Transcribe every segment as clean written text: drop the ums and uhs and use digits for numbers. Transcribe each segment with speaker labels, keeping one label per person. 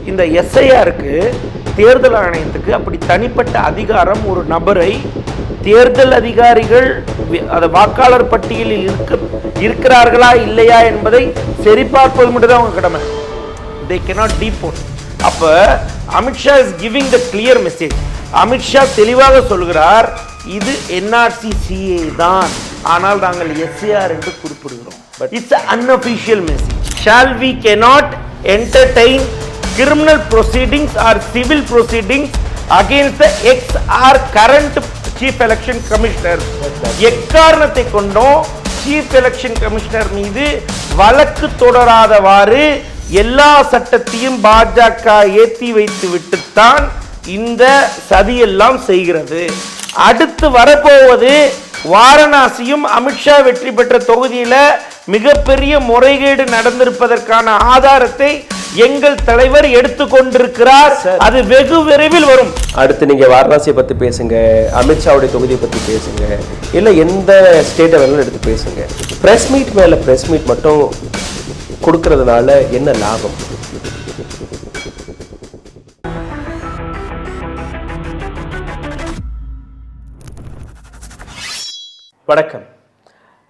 Speaker 1: இந்த எஸ்ஐஆருக்கு தேர்தல் ஆணையத்துக்கு அப்படி தனிப்பட்ட அதிகாரம் ஒரு நபரை தேர்தல் அதிகாரிகள் அந்த வாக்காளர் பட்டியலில் இருக்கிறார்களா இல்லையா என்பதை சரிபார்ப்பது மட்டும் தான் அவங்க கடமை. they cannot deport. அப்ப Amit Shah is giving the clear message. Amit Shah தெளிவாக சொல்கிறார், இது என்ஆர்சி சிஏ தான், ஆனால் நாங்கள் எஸ்ஏஆர் என்று குறிப்பிடுகிறோம். But it's unofficial message. Shall we cannot entertain criminal proceedings or civil proceedings against the ex or current chief election commissioner. எக்காரணத்தை கொண்டும் சீஃப் எலெக்ஷன் கமிஷனர் மீது வழக்கு தொடராதவாறு எல்லா சட்டத்தையும் பாஜக ஏற்றி வைத்து விட்டுத்தான் இந்த சதியெல்லாம் செய்கிறது. அடுத்து வரப்போவது வாரணாசியும் அமித்ஷா வெற்றி பெற்ற தொகுதியில மிகப்பெரிய முறைகேடு நடந்திருப்பதற்கான ஆதாரத்தை எங்கள் தலைவர் எடுத்துக்கொண்டிருக்கிறார். அது வெகு விரைவில் வரும்.
Speaker 2: அடுத்து நீங்க வாரணாசியை பத்தி பேசுங்க, அமித்ஷாவுடைய தொகுதியை பத்தி பேசுங்க, இல்ல எந்த ஸ்டேட்டை வேணாலும் எடுத்து பேசுங்க. பிரஸ் மீட் மேல பிரஸ் மீட் மட்டும் கொடுக்கறதுனால என்ன லாபம்? வணக்கம்.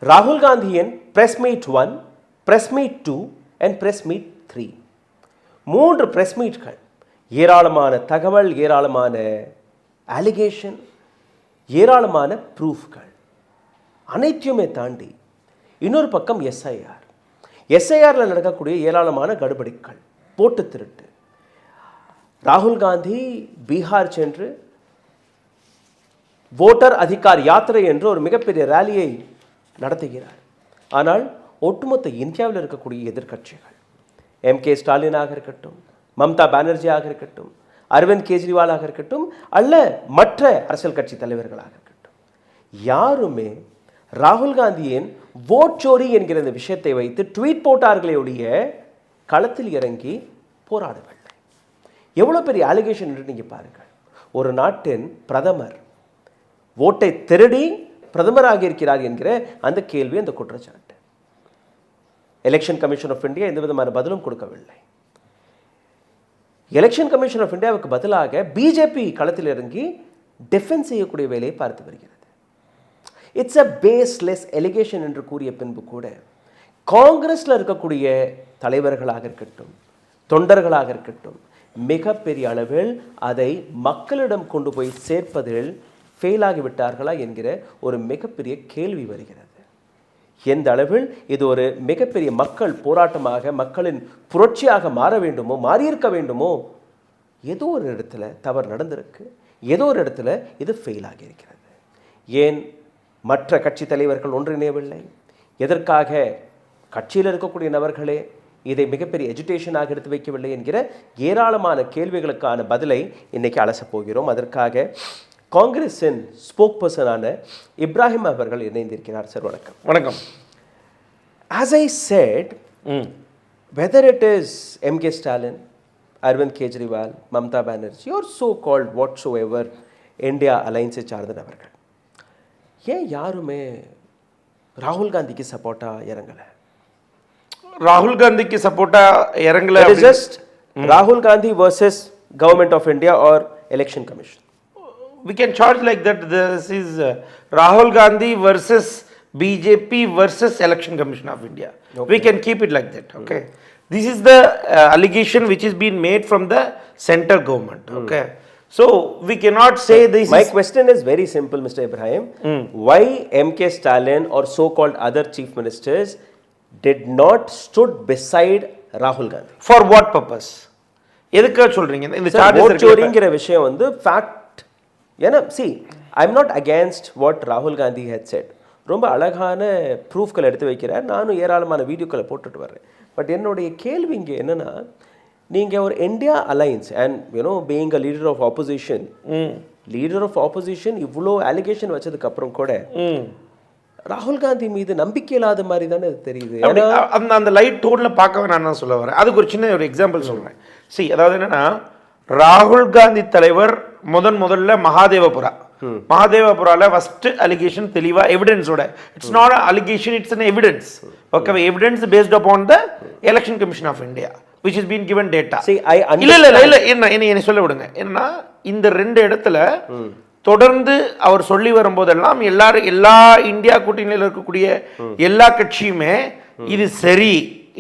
Speaker 2: ராகுல் காந்தியின் press meet 1, press meet 2 and press meet 3, 3 press மீட்கள், ஏராளமான தகவல், ஏராளமான அலிகேஷன், ஏராளமான ப்ரூஃப்கள், அனைத்தையுமே தாண்டி இன்னொரு பக்கம் எஸ்ஐஆரில் நடக்கக்கூடிய ஏராளமான கடுபடிகள், போட்டு திருட்டு. ராகுல் காந்தி பீகார் சென்று வோட்டர் அதிகார் யாத்திரை என்று ஒரு மிகப்பெரிய ரேலியை நடத்துகிறார். ஆனால் ஒட்டுமொத்த இந்தியாவில் இருக்கக்கூடிய எதிர்க்கட்சிகள், எம்கே ஸ்டாலினாக இருக்கட்டும், மம்தா பானர்ஜியாக இருக்கட்டும், அரவிந்த் கெஜ்ரிவாலாக இருக்கட்டும், அல்ல மற்ற அரசியல் கட்சி தலைவர்களாக இருக்கட்டும், யாருமே ராகுல் காந்தியின் ஓட் சோரி என்கிற இந்த விஷயத்தை வைத்து ட்வீட் போட்டார்களே ஒழிய களத்தில் இறங்கி போராடவில்லை. எவ்வளோ பெரிய அலிகேஷன் என்று நீங்கள் பாருங்கள். ஒரு நாட்டின் பிரதமர் ஓட்டை திருடி பிரதமராக இருக்கிறார் என்கிற அந்த கேள்வி, அந்த குற்றச்சாட்டு. எலெக்ஷன் கமிஷன் ஆஃப் இந்தியா எந்த விதமான பதிலும் கொடுக்கவில்லை. எலெக்ஷன் கமிஷன் ஆஃப் இந்தியாவுக்கு பதிலாக பிஜேபி களத்தில் இறங்கி டிஃபென்ஸ் செய்யக்கூடிய வேலையை பார்த்து வருகிறது. இட்ஸ் அ பேஸ்லெஸ் எலிகேஷன் என்று கூறிய பின்பு கூட காங்கிரஸில் இருக்கக்கூடிய தலைவர்களாக இருக்கட்டும், தொண்டர்களாக இருக்கட்டும், மிகப்பெரிய அளவில் அதை மக்களிடம் கொண்டு போய் சேர்ப்பதில் ஃபெயிலாகிவிட்டார்களா என்கிற ஒரு மிகப்பெரிய கேள்வி வருகிறது. எந்த அளவில் இது ஒரு மிகப்பெரிய மக்கள் போராட்டமாக, மக்களின் புரட்சியாக மாற வேண்டுமோ, மாறியிருக்க வேண்டுமோ, ஏதோ ஒரு இடத்துல தவறு நடந்திருக்கு, ஏதோ ஒரு இடத்துல இது ஃபெயில் ஆகியிருக்கிறது. ஏன் மற்ற கட்சி தலைவர்கள் ஒன்றிணையவில்லை? எதற்காக கட்சியில் இருக்கக்கூடிய நபர்களே இதை மிகப்பெரிய எஜுகேஷனாக எடுத்து வைக்கவில்லை என்கிற ஏராளமான கேள்விகளுக்கான பதிலை இன்னைக்கு அலசப் போகிறோம். அதற்காக காங்கிரஸின் ஸ்போக் பர்சனான இப்ராஹிம் அவர்கள் இணைந்திருக்கிறார். சார் வணக்கம்.
Speaker 1: வணக்கம்.
Speaker 2: As I said, whether it is MK Stalin, Arvind Kejriwal, Mamta Banerjee, or so-called whatsoever India alliance சார்ந்த நபர்கள், ஏன் யாருமே ராகுல் காந்திக்கு சப்போர்ட்டா இறங்கல?
Speaker 1: ராகுல் காந்திக்கு சப்போர்ட்டா இறங்கல.
Speaker 2: Just ராகுல் Gandhi versus government of India or election commission.
Speaker 1: We can charge like that. This is Rahul Gandhi versus BJP versus Election Commission of India. Okay. We can keep it like that. Okay. This is the allegation which is being made from the center government. Okay. So we cannot say this.
Speaker 2: My question is very simple, Mr. Ibrahim. Why MK Stalin or so-called other chief ministers did not stood beside Rahul Gandhi?
Speaker 1: For what purpose? எதுக்கு சொல்றீங்க? இந்த
Speaker 2: charges சோரிங்கிற விஷயம் வந்து fact. ஏன்னா I'm not against what ராகுல் Gandhi had set. ரொம்ப அழகான ப்ரூஃப்களை எடுத்து வைக்கிறார். நானும் ஏராளமான வீடியோக்களை போட்டுட்டு வர்றேன். பட் என்னுடைய கேள்வி இங்கே என்னன்னா, நீங்கள் ஒரு India alliance and you know being a leader of opposition இவ்வளோ அலிகேஷன் வச்சதுக்கு அப்புறம் கூட ராகுல் காந்தி மீது நம்பிக்கை இல்லாத மாதிரி தானே அது தெரியுது.
Speaker 1: அந்த லைட் டோனில் பார்க்க நான் சொல்ல வரேன். அதுக்கு ஒரு சின்ன ஒரு எக்ஸாம்பிள் சொல்கிறேன். அதாவது என்னன்னா, ராகுல் காந்தி தலைவர் முதல்ல மகாதேவபுரால ஃபர்ஸ்ட் அலிகேஷன் தெளிவா எவிடன்ஸோட, it's not allegation, it's an evidence. Okay, evidence based upon the election commission of India. which has been given data.
Speaker 2: See, I
Speaker 1: இல்ல என்ன சொல்ல விடுங்க. ஏன்னா இந்த 2 இடத்துல தொடர்ந்து அவர் சொல்லி வரும்போதெல்லாம் எல்லா இந்தியா கூட்டணியில் இருக்கக்கூடிய எல்லா கட்சியுமே இது சரி,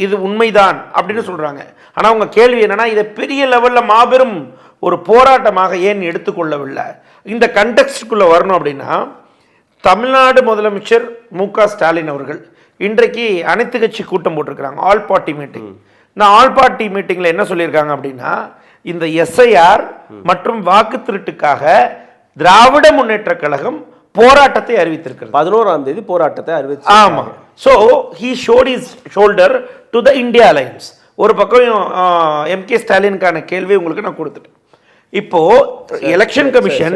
Speaker 1: இது உண்மைதான் அப்படின்னு சொல்றாங்க. ஆனா உங்க கேள்வி என்னன்னா, இதை பெரிய லெவல்ல மாபெரும் ஒரு போராட்டமாக ஏன் எடுத்துக்கொள்ளவில்லை? இந்த கண்டெக்ஸ்டுக்குள்ள வரணும் அப்படின்னா, தமிழ்நாடு முதலமைச்சர் மு.க. ஸ்டாலின் அவர்கள் இன்றைக்கு அனைத்து கட்சி கூட்டம் போட்டிருக்கிறாங்க, ஆல் பார்ட்டி மீட்டிங். நான் ஆல் பார்ட்டி மீட்டிங்ல என்ன சொல்லியிருக்காங்க அப்படின்னா, இந்த எஸ்ஐஆர் மற்றும் வாக்கு திருட்டுக்காக திராவிட முன்னேற்ற கழகம் போராட்டத்தை அறிவித்திருக்கிறது.
Speaker 2: 11ஆம் தேதி போராட்டத்தை அறிவிச்சு.
Speaker 1: ஆமா. So he showed his shoulder to the India Alliance. ஒரு பக்கம் எம்.கே. ஸ்டாலினுக்கான கேள்வி உங்களுக்கு நான் கொடுத்துட்டேன். இப்போ எலெக்ஷன் கமிஷன்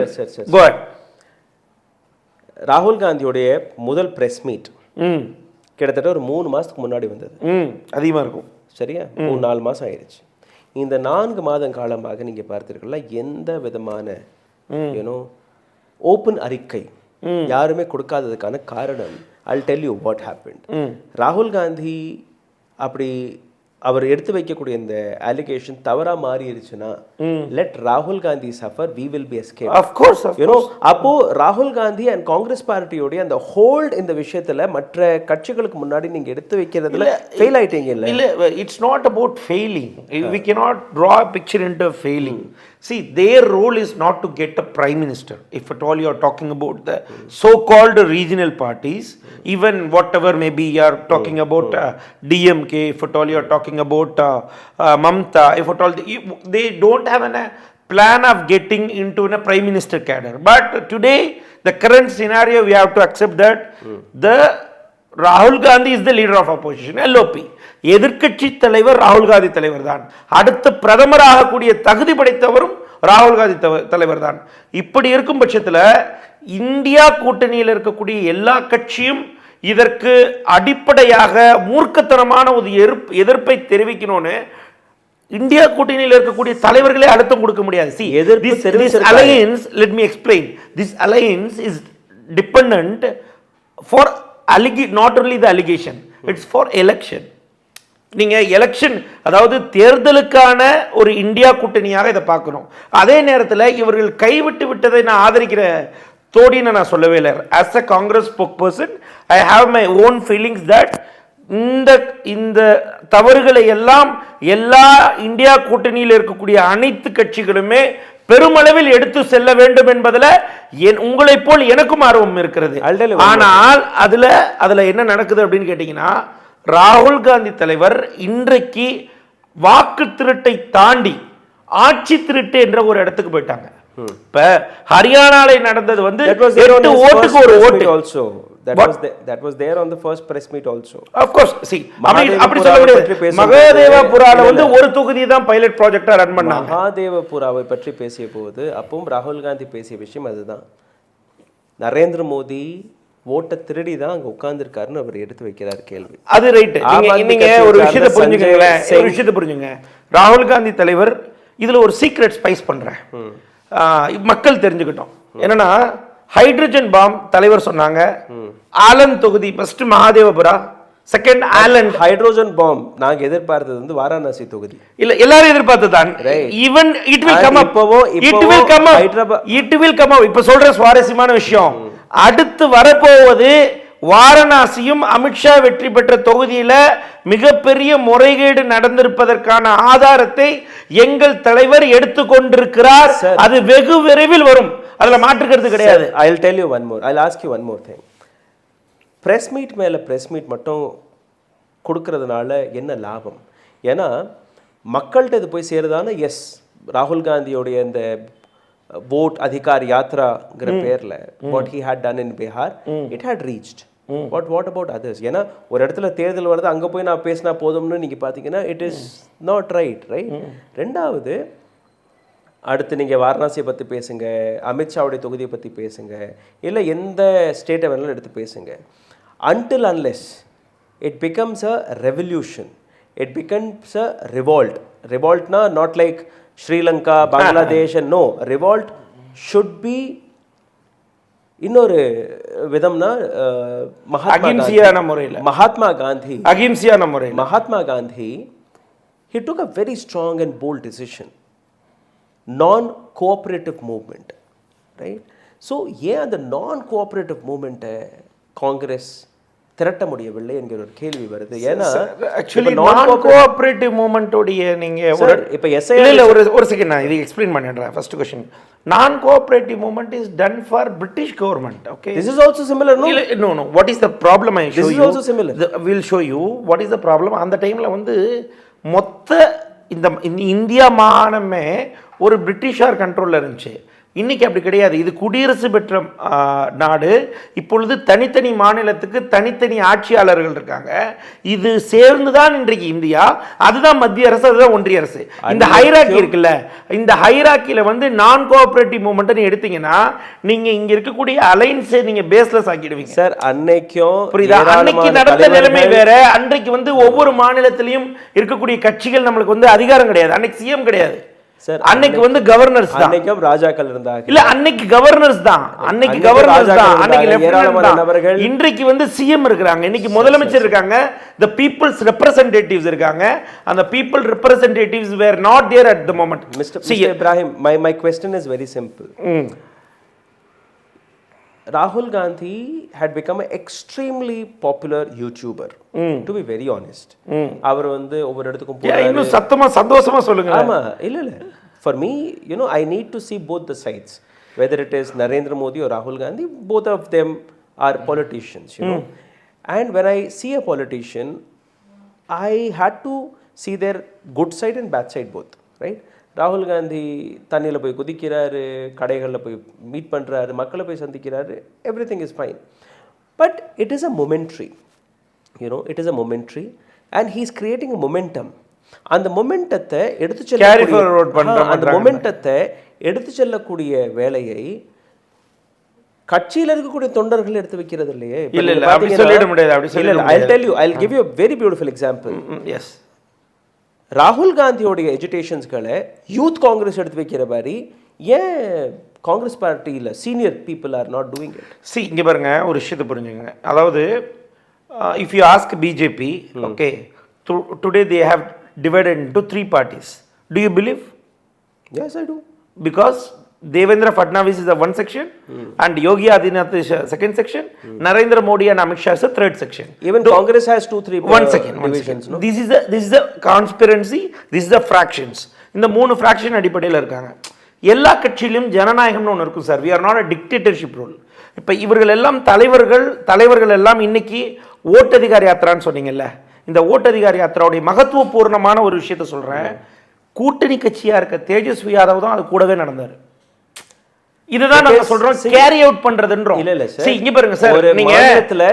Speaker 2: ராகுல் காந்தியோடைய முதல் பிரஸ் மீட் கிட்டத்தட்ட ஒரு 3 மாசத்துக்கு முன்னாடி வந்தது.
Speaker 1: அதிகமா இருக்கும்.
Speaker 2: சரியா? 3-4 மாசம் ஆயிடுச்சு. இந்த 4 மாதம் காலமாக நீங்க பார்த்தீர்களா, எந்த விதமான ஓப்பன் அறிக்கை யாருமே கொடுக்காததுக்கான காரணம், I'll tell you what happened. ராகுல் காந்தி அப்படி அவர் எடுத்து வைக்கக்கூடிய இந்த அலிகேஷன் தவறா மாறிடுச்சுன்னா, லெட் ராகுல் Gandhi suffer, we will be escaped.
Speaker 1: Of course.
Speaker 2: அப்போ ராகுல் காந்தி அண்ட் காங்கிரஸ் பார்ட்டியோட அந்த ஹோல்ட் இந்த விஷயத்துல மற்ற கட்சிகளுக்கு முன்னாடி நீங்க எடுத்து வைக்கிறதுல ஃபெயில் ஆயிட்டீங்க.
Speaker 1: இல்ல, it's not about failing. We cannot draw a picture into failing. See, their role is not to get a prime minister. If at all you are talking about the so-called regional parties, even whatever maybe you are talking about DMK, if at all you are talking about Mamta, if at all they don't have a plan of getting into a prime minister cadre. But today, the current scenario, we have to accept that the Rahul Gandhi is the leader of opposition, LOP. எதிர்க்கட்சி தலைவர் ராகுல் காந்தி தலைவர் தான். அடுத்த பிரதமராக கூடிய தகுதி படைத்தவரும் ராகுல் காந்தி தலைவர் தான். இப்படி இருக்கும் பட்சத்தில் இந்தியா கூட்டணியில் இருக்கக்கூடிய எல்லா கட்சியும் இதற்கு அடிப்படையாக மூர்க்கத்தனமான ஒரு எதிர்ப்பை தெரிவிக்கணும்னு இந்தியா கூட்டணியில் இருக்கக்கூடிய தலைவர்களே அழுத்தம் கொடுக்க முடியாது. See, this alliance, let me explain. This alliance is dependent for not only the allegation, it's for election. நீங்க எலெக்ஷன், அதாவது தேர்தலுக்கான ஒரு இந்தியா கூட்டணியாக இதை பார்க்கணும். அதே நேரத்தில் இவர்கள் கைவிட்டு விட்டதை நான் ஆதரிக்கிற தோடின்னு நான் சொல்லவே இல்லை. As a Congress spoke person, I have my own feelings that இந்த தவறுகளை எல்லாம் எல்லா இந்தியா கூட்டணியில் இருக்கக்கூடிய அனைத்து கட்சிகளுமே பெருமளவில் எடுத்து செல்ல வேண்டும் என்பதில் உங்களை போல் எனக்கும் ஆர்வம் இருக்கிறது. ஆனால் அதுல என்ன நடக்குது அப்படின்னு கேட்டீங்கன்னா, ராகுல் காந்தி தலைவர் இன்றைக்கு வாக்கு திருட்டை தாண்டி ஆட்சி திருட்டு என்ற ஒரு இடத்துக்கு போயிட்டாங்க. இப்ப ஹரியானால நடந்தது 8 ஓட்டுக்கு ஒரு ஓட்டு. Also
Speaker 2: that was there on the first press meet also.
Speaker 1: Of course. See, அப்படி சொல்ல முடியாது. மகாதேவபுரால ஒரு தொகுதி தான் பைலட் ப்ராஜெக்ட்டா ரன் பண்ணாங்க.
Speaker 2: மகாதேவபுராவை பற்றி பேசிய போது அப்பவும் ராகுல் காந்தி பேசிய விஷயம் அதுதான். நரேந்திர மோடி ஓட்டை திருடி தான் அங்க உட்கார்ந்துருக்காருன்னு அவர் எடுத்து வைக்கிறார் கேள்வி. அது ரைட்.
Speaker 1: நீங்க ஒரு விஷயத்தை புரிஞ்சுங்க. ராகுல் காந்தி தலைவர் இதுல ஒரு சீக்ரெட் ஸ்பைஸ் பண்றேன், மக்கள் தெரிஞ்சுக்கிட்டோம். என்னன்னா, ஹைட்ரஜன் பாம் தலைவர் சொன்னாங்க. ஆலன் தொகுதி first Mahadevapura, second Aland.
Speaker 2: Hydrogen bomb நாங்க எதிர்பார்த்தது வாரணாசி தொகுதி
Speaker 1: இல்ல, எல்லாரும் எதிர்பார்த்ததான். Even it will come up, it will come up. இப்ப சொல்ற சுவாரஸ்யமான விஷயம், அடுத்து வரப்போவது வாரணாசியும் அமித்ஷா வெற்றி பெற்ற தொகுதியில மிகப்பெரிய முறைகேடு நடந்திருப்பதற்கான ஆதாரத்தை எங்கள் தலைவர் எடுத்துக்கொண்டிருக்கிறார். அது வெகு விரைவில் வரும், அதுல மாற்றுக்கிறது கிடையாது.
Speaker 2: I'll tell you one more. I'll ask you one more thing. Press meet மேல பிரஸ் மீட் மட்டும் கொடுக்கறதுனால என்ன லாபம்? ஏன்னா மக்கள்கிட்ட இது போய் சேருதான. எஸ், ராகுல் காந்தியோடைய இந்த vote adhikar யாத்ராங்கிற பேர்ல what he had done in Bihar, it had reached. What about others? ஏன்னா ஒரு இடத்துல தேர்தல் வருது, அங்க போய் நான் பேசினா போதும்னு நீங்க பாத்தீங்கன்னா it is not right. ரெண்டாவது, அடுத்து நீங்க வாரணாசியை பத்தி பேசுங்க, அமித்ஷாவுடைய தொகுதியை பத்தி பேசுங்க, இல்ல எந்த ஸ்டேட்டை வேணாலும் எடுத்து பேசுங்க. Until unless it becomes a revolution, it becomes a revolt. Revolt na not like Sri Lanka, Bangladesh, and no, revolt should be இன்னொரு விதம்னா Mahatma Gandhi he took a very strong and bold decision. Non-cooperative movement, right? So ஏன் அந்த non-cooperative movement-ஐ Congress திரட்ட முடியவில்லை என்கிற ஒரு கேள்வி வருது. ஏன்னா
Speaker 1: ஆக்சுவலி நான் கோஆபரேட்டிவ் மூவ்மெண்ட்டோடைய நீங்கள்
Speaker 2: இப்போ எஸ்ஐ
Speaker 1: இல்லை ஒரு செகண்ட் நான் இது எக்ஸ்பிளைன் பண்ணிடுறேன். ஃபர்ஸ்ட் கொஸ்டின், நான் cooperative movement is done for British government. Okay,
Speaker 2: this is also similar.
Speaker 1: No, what is the problem? I show you.
Speaker 2: This is also similar.
Speaker 1: We'll show you what is the problem. அந்த டைமில் வந்து மொத்த இந்த India மாகாணமே ஒரு பிரிட்டிஷார் கண்ட்ரோலில் இருந்துச்சு. இன்னைக்கு அப்படி கிடையாது. இது குடியரசு பெற்ற நாடு. இப்பொழுது தனித்தனி மாநிலத்துக்கு தனித்தனி ஆட்சியாளர்கள் இருக்காங்க. இது சேர்ந்துதான் இன்றைக்கு இந்தியா. அதுதான் மத்திய அரசு, அதுதான் ஒன்றிய அரசு. இந்த ஹைராக்கி இருக்குல்ல, இந்த ஹைராக்கியில வந்து நான் கோஆபரேட்டிவ் மூவ்மெண்ட் எடுத்தீங்கன்னா நீங்க இங்க இருக்கக்கூடிய அலைன்ஸை நீங்க பேஸ்லெஸ் ஆக்கிடுவீங்க
Speaker 2: சார். அன்னைக்கும்
Speaker 1: புரியுதா? அன்னைக்கு நடந்த நிலைமை வேற. அன்றைக்கு வந்து ஒவ்வொரு மாநிலத்திலையும் இருக்கக்கூடிய கட்சிகள் நம்மளுக்கு வந்து அதிகாரம் கிடையாது. அன்னைக்கு சிஎம் கிடையாது
Speaker 2: சார்.
Speaker 1: அன்னைக்கு வந்து கவர்னர்ஸ் தான்.
Speaker 2: அன்னைக்கும் ராஜாக்கள் இருந்தாங்க.
Speaker 1: இல்ல, அன்னைக்கு கவர்னர்ஸ் தான். அன்னைக்கு கவர்னர்ஸ் தான். அன்னைக்கு லெஃப்டினன்ட் தான். இன்றைக்கு வந்து சிஎம் இருக்காங்க. இன்னைக்கு முதலமைச்சர் இருக்காங்க. the people's representatives இருக்காங்க. அந்த people representatives were not there at the moment.
Speaker 2: Mr. Ibrahim, my question is very simple. Rahul Gandhi had become an extremely popular YouTuber, to be very honest. அவர் வந்து ஒவ்வொரு இடத்துக்கும் போறாரு.
Speaker 1: இன்னும் சத்தமா சந்தோஷமா சொல்லுங்க.
Speaker 2: ஆமா, இல்ல for me, I need to see both the sides, whether it is Narendra Modi or Rahul Gandhi. Both of them are politicians, and when I see a politician, I had to see their good side and bad side both, right? ராகுல் காந்தி தண்ணியில் போய் குதிக்கிறாரு, கடைகளில் போய் meet பண்ணுறாரு, மக்களை போய் சந்திக்கிறாரு, everything is fine. But it is a momentary, it is a momentary and he is creating a momentum. அந்த மொமெண்டத்தை எடுத்து செல்லக்கூடிய வேலையை கட்சியில் இருக்கக்கூடிய தொண்டர்கள் எடுத்து வைக்கிறது இல்லையே. I'll tell you, I'll give you a very beautiful example.
Speaker 1: Yes.
Speaker 2: ராகுல் காந்தியோடைய எஜுகேஷன்ஸ்களை யூத் காங்கிரஸ் எடுத்து வைக்கிற மாதிரி ஏன் காங்கிரஸ் பார்ட்டியில் senior people are not doing it?
Speaker 1: See, இங்கே பாருங்க, ஒரு விஷயத்தை புரிஞ்சுங்க. அதாவது if you ask BJP, okay, today they have divided into 3 parties. Do you believe?
Speaker 2: Yes, I do.
Speaker 1: Because Devendra Fadnavis is the one section, and Yogi Adityanath is a second section, Narendra Modi and Amit Shah is a third section.
Speaker 2: Even Congress has 2-3
Speaker 1: divisions. No? This is a conspiracy, this is the fractions. இந்த 3 fraction அடிப்படையில் இருக்காங்க. எல்லா கட்சியிலும் ஜனநாயகம்னு ஒன்று இருக்கும் sir. we are not a dictatorship rule. இப்போ இவர்கள் எல்லாம் தலைவர்கள் எல்லாம் இன்னைக்கு ஓட்டதிகார யாத்திரான்னு சொன்னீங்கல்ல, இந்த ஓட்டதிகார யாத்திராவுடைய மகத்துவபூர்ணமான ஒரு விஷயத்த சொல்றேன். கூட்டணி கட்சியா இருக்க தேஜஸ்வி யாதவ் தான் அது கூடவே நடந்தார். இதுதான் நாங்க சொல்றோம் கேரி அவுட் பண்றதுன்றோம்.
Speaker 2: இல்ல சார்,
Speaker 1: இங்க பாருங்க சார், நீங்க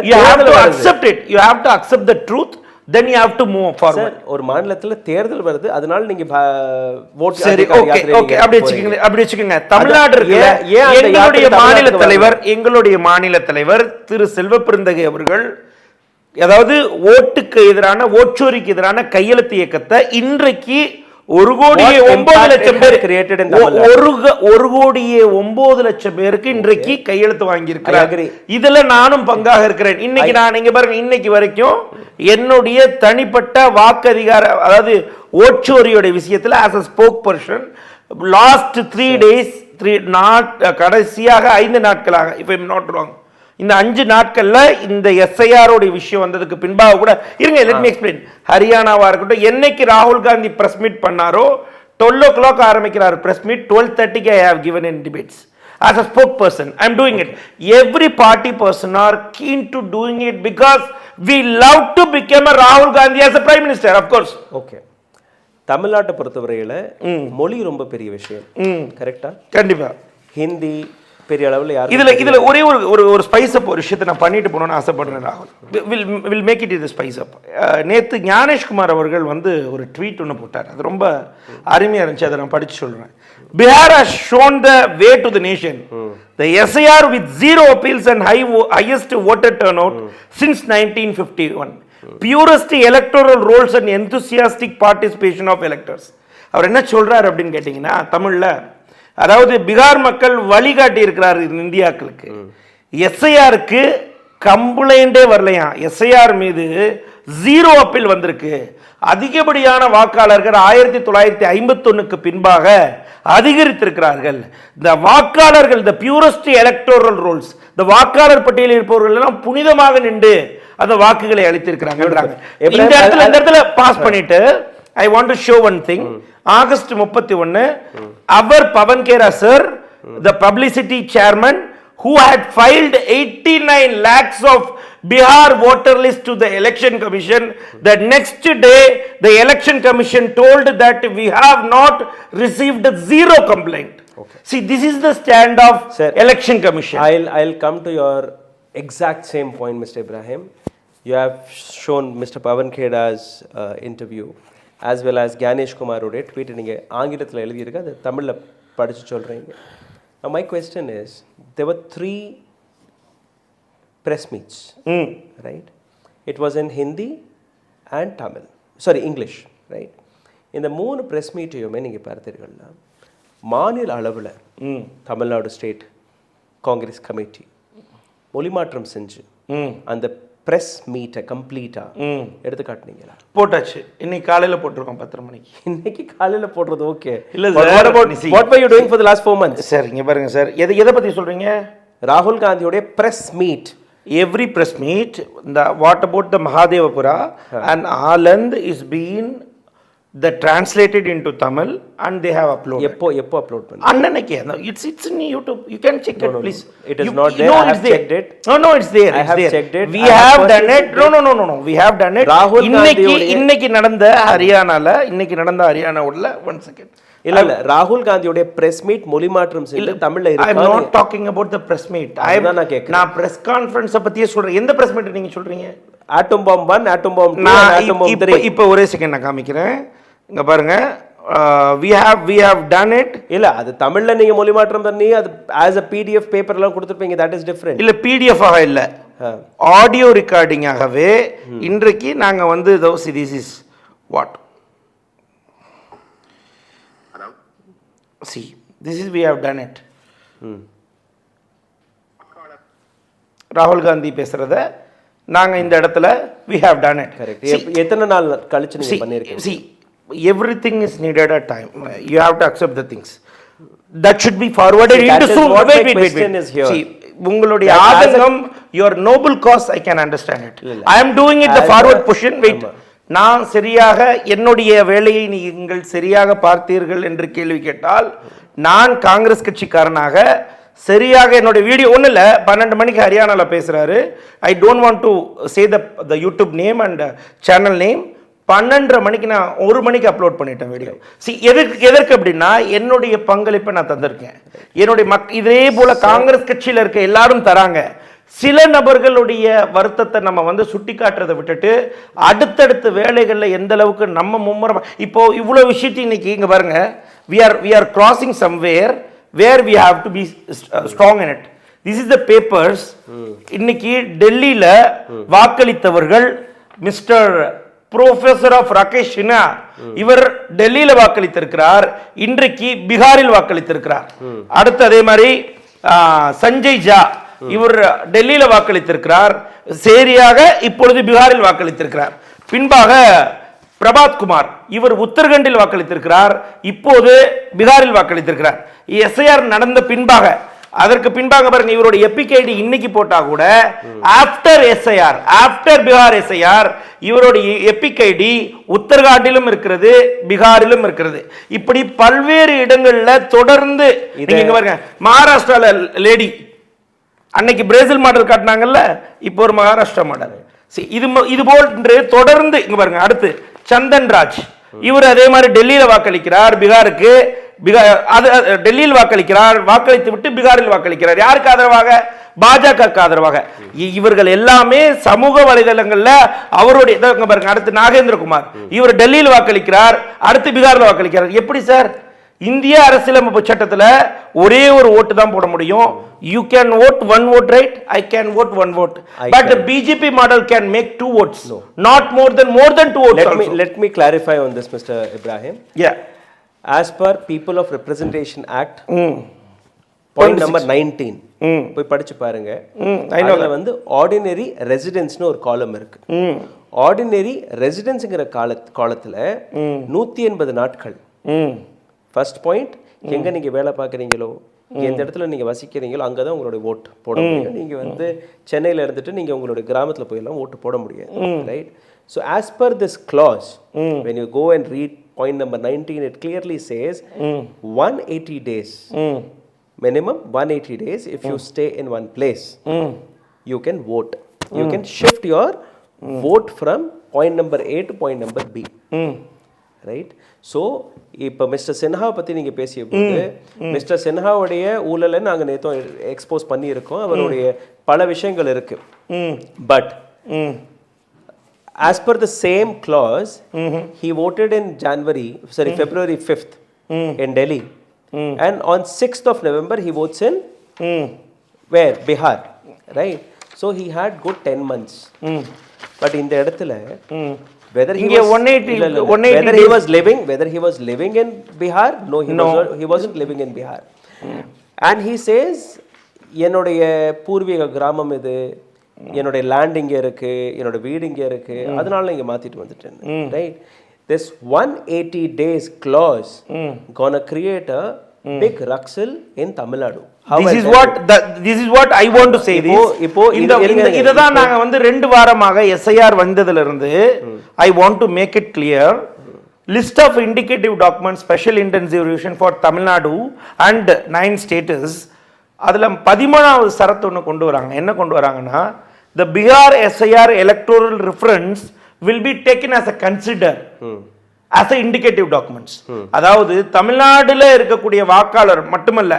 Speaker 1: you have to accept it, you have to accept the truth, then you have to move forward.
Speaker 2: ஒரு மாநிலத்துல தேர்தல் வருது, அதனால நீங்க வோட்.
Speaker 1: சரி, ஓகே, அப்படி வெச்சுக்கங்க. தமிழ்நாடு இருக்குல, எங்களுடைய மாநில தலைவர் திரு செல்வப்பெருந்தகை அவர்கள், அதாவது ஓட்டுக்கு எதிரான, ஓட்சோரிக்கு எதிரான கையெழுத்து இயக்கத்தை இன்றைக்கு 1,09,00,000 பேர் கிரியேட்டட் இன் தமிழ்நாடு. 1,09,00,000 பேருக்கு இன்றைக்கு கையெழுத்து வாங்கி இருக்கிறார். இதுல நானும் பங்காக இருக்கிறேன். இன்னைக்கு நான் இங்க பாருங்க, இன்னைக்கு வரைக்கும் என்னுடைய தனிப்பட்ட வாக்கு அதிகார, அதாவது ஓட்சோரியோட விஷயத்துல as a spokesperson last 3 days, கடைசியாக 5 நாட்களாக, if I am not wrong, இந்த 5 நாட்கள்ல இந்த எஸ்ஐஆரோட விஷயம் வந்ததுக்கு பின்பாக கூட இருங்க, லெட் மீ எக்ஸ்பிளைன். ஹரியானாவா இருக்கட்டும், என்னைக்கு ராகுல் காந்தி பிரஸ் மீட் பண்ணாரோ 12 o'clock ஆரம்பிக்கிறார் press meet, 12:30 I have given in debates as a spokesperson. I am doing it. Every party person are keen to doing it because we love to become a Rahul Gandhi as a prime minister, of course.
Speaker 2: Okay. தமிழ்நாட்டை பொறுத்தவரையில மொழி ரொம்ப பெரிய விஷயம், கரெக்டா?
Speaker 1: கண்டிப்பா.
Speaker 2: ஹிந்தி பெரிய அளவில் யாரும்
Speaker 1: இதுல ஒரே ஒரு ஸ்பைஸ் அப் ஒரு விஷயத்தை நான் பண்ணிட்டு போகணும்னு ஆசைப்படுறேன். ராகுல் வில் மேக் இட் இது ஸ்பைஸ் அப். நேற்று ஞானேஷ்குமார் அவர்கள் வந்து ஒரு ட்வீட் ஒன்று போட்டார். அது ரொம்ப அருமையாக இருந்துச்சு. அதை நான் படித்து சொல்கிறேன். Bihar has shown the way to the nation. The SIR with 0 appeals and highest voter turnout since 1951. Purest electoral rolls and enthusiastic participation of electors. அவர் என்ன சொல்றாரு அப்படின்னு கேட்டிங்கன்னா, தமிழில், அதாவது பீகார் மக்கள் வழிகாட்டி இருக்கிறார் இந்தியாக்களுக்கு. எஸ்ஐஆருக்கு கம்ப்ளைண்டே வரலையா, எஸ்ஐஆர் மீது 0 அப்பீல் வந்திருக்கு. அதிகப்படியான வாக்காளர்கள் 1951க்கு பின்பாக அதிகரித்திருக்கிறார்கள். இந்த வாக்காளர்கள், இந்த பியூரஸ்ட் எலக்டோரல் ரோல்ஸ், இந்த வாக்காளர் பட்டியலில் இருப்பவர்கள் எல்லாம் புனிதமாக நின்று அந்த வாக்குகளை அளித்திருக்கிறாங்க. இந்த இடத்துல பாஸ் பண்ணிட்டு I want to show one thing. August 31 அவர் Pawan Khera sir, the publicity chairman who had filed 89 lakhs of Bihar voter list to the election commission, the next day the election commission told that we have not received 0 complaint.
Speaker 2: Okay.
Speaker 1: See, this is the stand of
Speaker 2: Sir,
Speaker 1: election commission.
Speaker 2: I'll come to your exact same point, Mr. Ibrahim. You have shown Mr. Pavan Kheda's interview as well as Ganesh Kumaroட tweet நீங்க ஆங்கிலத்தில் எழுதியிருக்க, அது தமிழில் படிச்சு சொல்றீங்க. Now my question is, there were 3 press meets, right? It was in Hindi and Tamil, sorry, English, right? இந்த 3 press meetயுமே நீங்க பார்த்தீர்கள்னா மாநில அளவில் தமிழ்நாடு ஸ்டேட் காங்கிரஸ் கமிட்டி மொழிமாற்றம் செஞ்சு அந்த பிரஸ் மீட்டை கம்ப்ளீட்டா எடுத்து காட்டுனீங்களா?
Speaker 1: போட்டாச்சு. இன்னைக்கு காலையில போட்டிருக்கோம் 10 மணிக்கு.
Speaker 2: இன்னைக்கு காலையில போடுறது ஓகே.
Speaker 1: இல்ல sir,
Speaker 2: what were you doing for the last 4 months?
Speaker 1: Sir இங்க பாருங்க சார், எதை பத்தி சொல்றீங்க?
Speaker 2: ராகுல் காந்தியோட press meet.
Speaker 1: Every press meet, what about the Mahadevapura and Anand is being translated into Tamil and they have uploaded.
Speaker 2: எப்போ upload பண்ணீங்க?
Speaker 1: அன்னைக்கு it's in YouTube, you can check it please.
Speaker 2: It is not there. I have checked it.
Speaker 1: No, it's there.
Speaker 2: I have checked it.
Speaker 1: We have done it. No, we have done it.
Speaker 2: ராகுல்
Speaker 1: இன்னைக்கு நடந்த ஹரியானாவுல 1 second.
Speaker 2: இல்ல ராகுல் காந்தியோட press meet மொழிமாற்றம் செஞ்சு தமிழ்ல இருக்கு.
Speaker 1: I am not talking about the press meet. நான் press conference பத்தியே சொல்றேன். எந்த press meet நீங்க சொல்றீங்க? Atom bomb 1, atom bomb 2, atom bomb 3. இப்போ ஒரே செகண்ட் நான் காமிக்கிறேன். இங்க பாருங்க, we have done it. இல்ல அது தமிழ்ல நீங்க மொழிமாற்றம் பண்ணி அது as a PDF பேப்பர்லாம் கொடுத்துப்பீங்க, that is different. இல்ல PDF ஆக இல்ல, ஆடியோ ரெக்கார்டிங் ஆகவே இன்றைக்கு நாங்க வந்து this is what, see, this is we have done it. ராகுல் காந்தி பேசுறத நாங்க இந்த இடத்துல we have done it.
Speaker 2: Correct. எத்தனை நாள் கழிச்சு நீங்க பண்ணிருக்கீங்க?
Speaker 1: See, everything is needed at time. You have to accept the things that should be forwarded into soon. Wait. See, உங்களுடைய ஆதங்கம், your noble cause, I can understand it. I am doing it the forward position. Wait, நான் சரியாக என்னுடைய வேலையை நீங்கள் சரியாக பார்த்தீர்கள் என்று கேள்வி கேட்டால், நான் காங்கிரஸ் கட்சிக்காரனாக சரியாக என்னுடைய வீடியோ ஒன்றும் இல்லை, 12 மணிக்கு ஹரியானாவில் பேசுகிறாரு. I don't want to say the YouTube name and channel name. 12:30 மணிக்கு நான் 1 மணிக்கு அப்லோட் பண்ணிட்டேன் வீடியோ. எதற்கு அப்படின்னா என்னுடைய பங்களிப்பை நான் தந்திருக்கேன். என்னுடைய இதே போல காங்கிரஸ் கட்சியில் இருக்க எல்லாரும் தராங்க. சில நபர்களுடைய வருத்தத்தை நம்ம வந்து சுட்டி காட்டுறதை விட்டுட்டு அடுத்தடுத்த வேலைகளில் எந்த அளவுக்கு நம்ம மும்முரமாக இப்போ இவ்வளோ விஷயத்தையும் இன்னைக்கு இங்கே பாருங்க, we are crossing somewhere where we have to be strong in it. This is the papers. இன்னைக்கு டெல்லியில வாக்களித்தவர்கள் mister professor of Rakesh Sinha, இவர் டெல்லியில வாக்களித்திருக்கிறார், இன்றைக்கு பீகாரில் வாக்களித்திருக்கிறார். அடுத்து அதே மாதிரி சஞ்சய் ஜா, இவர் டெல்லியில வாக்களித்திருக்கிறார், சரியாக இப்பொழுது பீகாரில் வாக்களித்திருக்கிறார். பின்பாக பிரபாத் குமார், இவர் உத்தரகண்டில் வாக்களித்திருக்கிறார், இப்போது பீகாரில் வாக்களித்திருக்கிறார். எஸ்ஐஆர் நடந்த பின்பாக, அதற்கு பின்பாக பாருங்க, இவருடைய எபிக் ஐடி இன்னைக்கு போட்டா கூட after SIR, after Bihar SIR, இவருடைய எபிக் ஐடி உத்தரகாண்டிலும் இருக்கிறது, பீகாரிலும் இருக்கிறது. இப்படி பல்வேறு இடங்கள்ல தொடர்ந்து நீங்க பாருங்க, மகாராஷ்டிரால லேடி அன்னைக்கு பிரேசில் மாடல் காட்டினாங்கல்ல, இப்போ ஒரு மகாராஷ்டிரா மாடல். இது போன்று தொடர்ந்து இங்க பாருங்க. அடுத்து சந்தன் ராஜ், இவர் அதே மாதிரி டெல்லியில வாக்களிக்கிறார், பீகாருக்கு டெல்லியில் வாக்களிக்கிறார், வாக்களித்து விட்டு பீகாரில் வாக்களிக்கிறார். யாருக்கு ஆதரவாக? பாஜக ஆதரவாக. இவர்கள் எல்லாமே சமூக வலைதளங்கள்ல அவருடைய பாருங்க. அடுத்து நாகேந்திரகுமார், இவர் டெல்லியில் வாக்களிக்கிறார், அடுத்து பீகாரில் வாக்களிக்கிறார். எப்படி சார்? இந்திய அரசியலமைப்பு சட்டத்தில் ஒரே ஒரு ஓட்டு தான் போட முடியும். You can vote one vote, right? I can vote one vote. But the BJP model can make 2 votes. No. Not more than 2 votes.
Speaker 2: Let me clarify on this, Mr. Ibrahim.
Speaker 1: Yeah.
Speaker 2: As per People of Representation Act, point number 19. போய் படிச்சு பாருங்க. அதுல வந்து ordinary ரெசிடென்ஸ்னு ஒரு காலம் இருக்கு. Ordinary ரெசிடென்ஸுங்கிற காலத்துல 180 நாட்கள். ஃபர்ஸ்ட் பாயிண்ட், எங்க நீங்க வேலை பார்க்குறீங்களோ, எந்த இடத்துல நீங்க வசிக்கிறீங்களோ அங்கதான் உங்களுடைய ஓட்டு போட முடியும். நீங்க வந்து சென்னையில இருந்துட்டு நீங்க உங்களுடைய கிராமத்துல போயெல்லாம் ஓட்டு போட முடியாது, right? So as per this clause, when you go and read point number 19, it clearly says 180 days, minimum 180 days if you stay in one place, you can vote. You can shift your vote from point number A to point number B, right? So இப்போ mister சின்ஹாவை பற்றி நீங்கள் பேசிய போது mister சின்ஹாவுடைய ஊழலை நாங்கள் நேற்று expose பண்ணியிருக்கோம். அவருடைய பல விஷயங்கள் இருக்கு. But as per the same clause, he voted in February 5th in Delhi, and on 6th of November he votes in where? Bihar, right? So he had good 10 months. But in the இடத்துல whether he was living in Bihar, he wasn't living in Bihar. And he says, என்னுடைய பூர்வீக கிராமம் இது, என்னுடைய land இங்கே இருக்கு, என்னோட வீடு இங்கே இருக்கு, அதனால இங்கே மாத்திட்டு வந்துட்டேன், right? This 180 days clause gonna create a big ruxel in Tamil Nadu.
Speaker 1: This is what I want to say. இப்போ இததான் நாங்க வந்து 2 வாரமாக SIR வந்ததுல இருந்து I want to make it clear. List of indicative documents, special intensive revision for Tamil Nadu and 9 states. அதுல 13வது சரத்து ஒன்று கொண்டு வராங்க. என்ன கொண்டு வராங்கன்னா, the Bihar SIR electoral reference will be taken as a consider as a indicative documents. அதாவது தமிழ்நாடுல இருக்கக்கூடிய வாக்காளர் மட்டுமல்ல,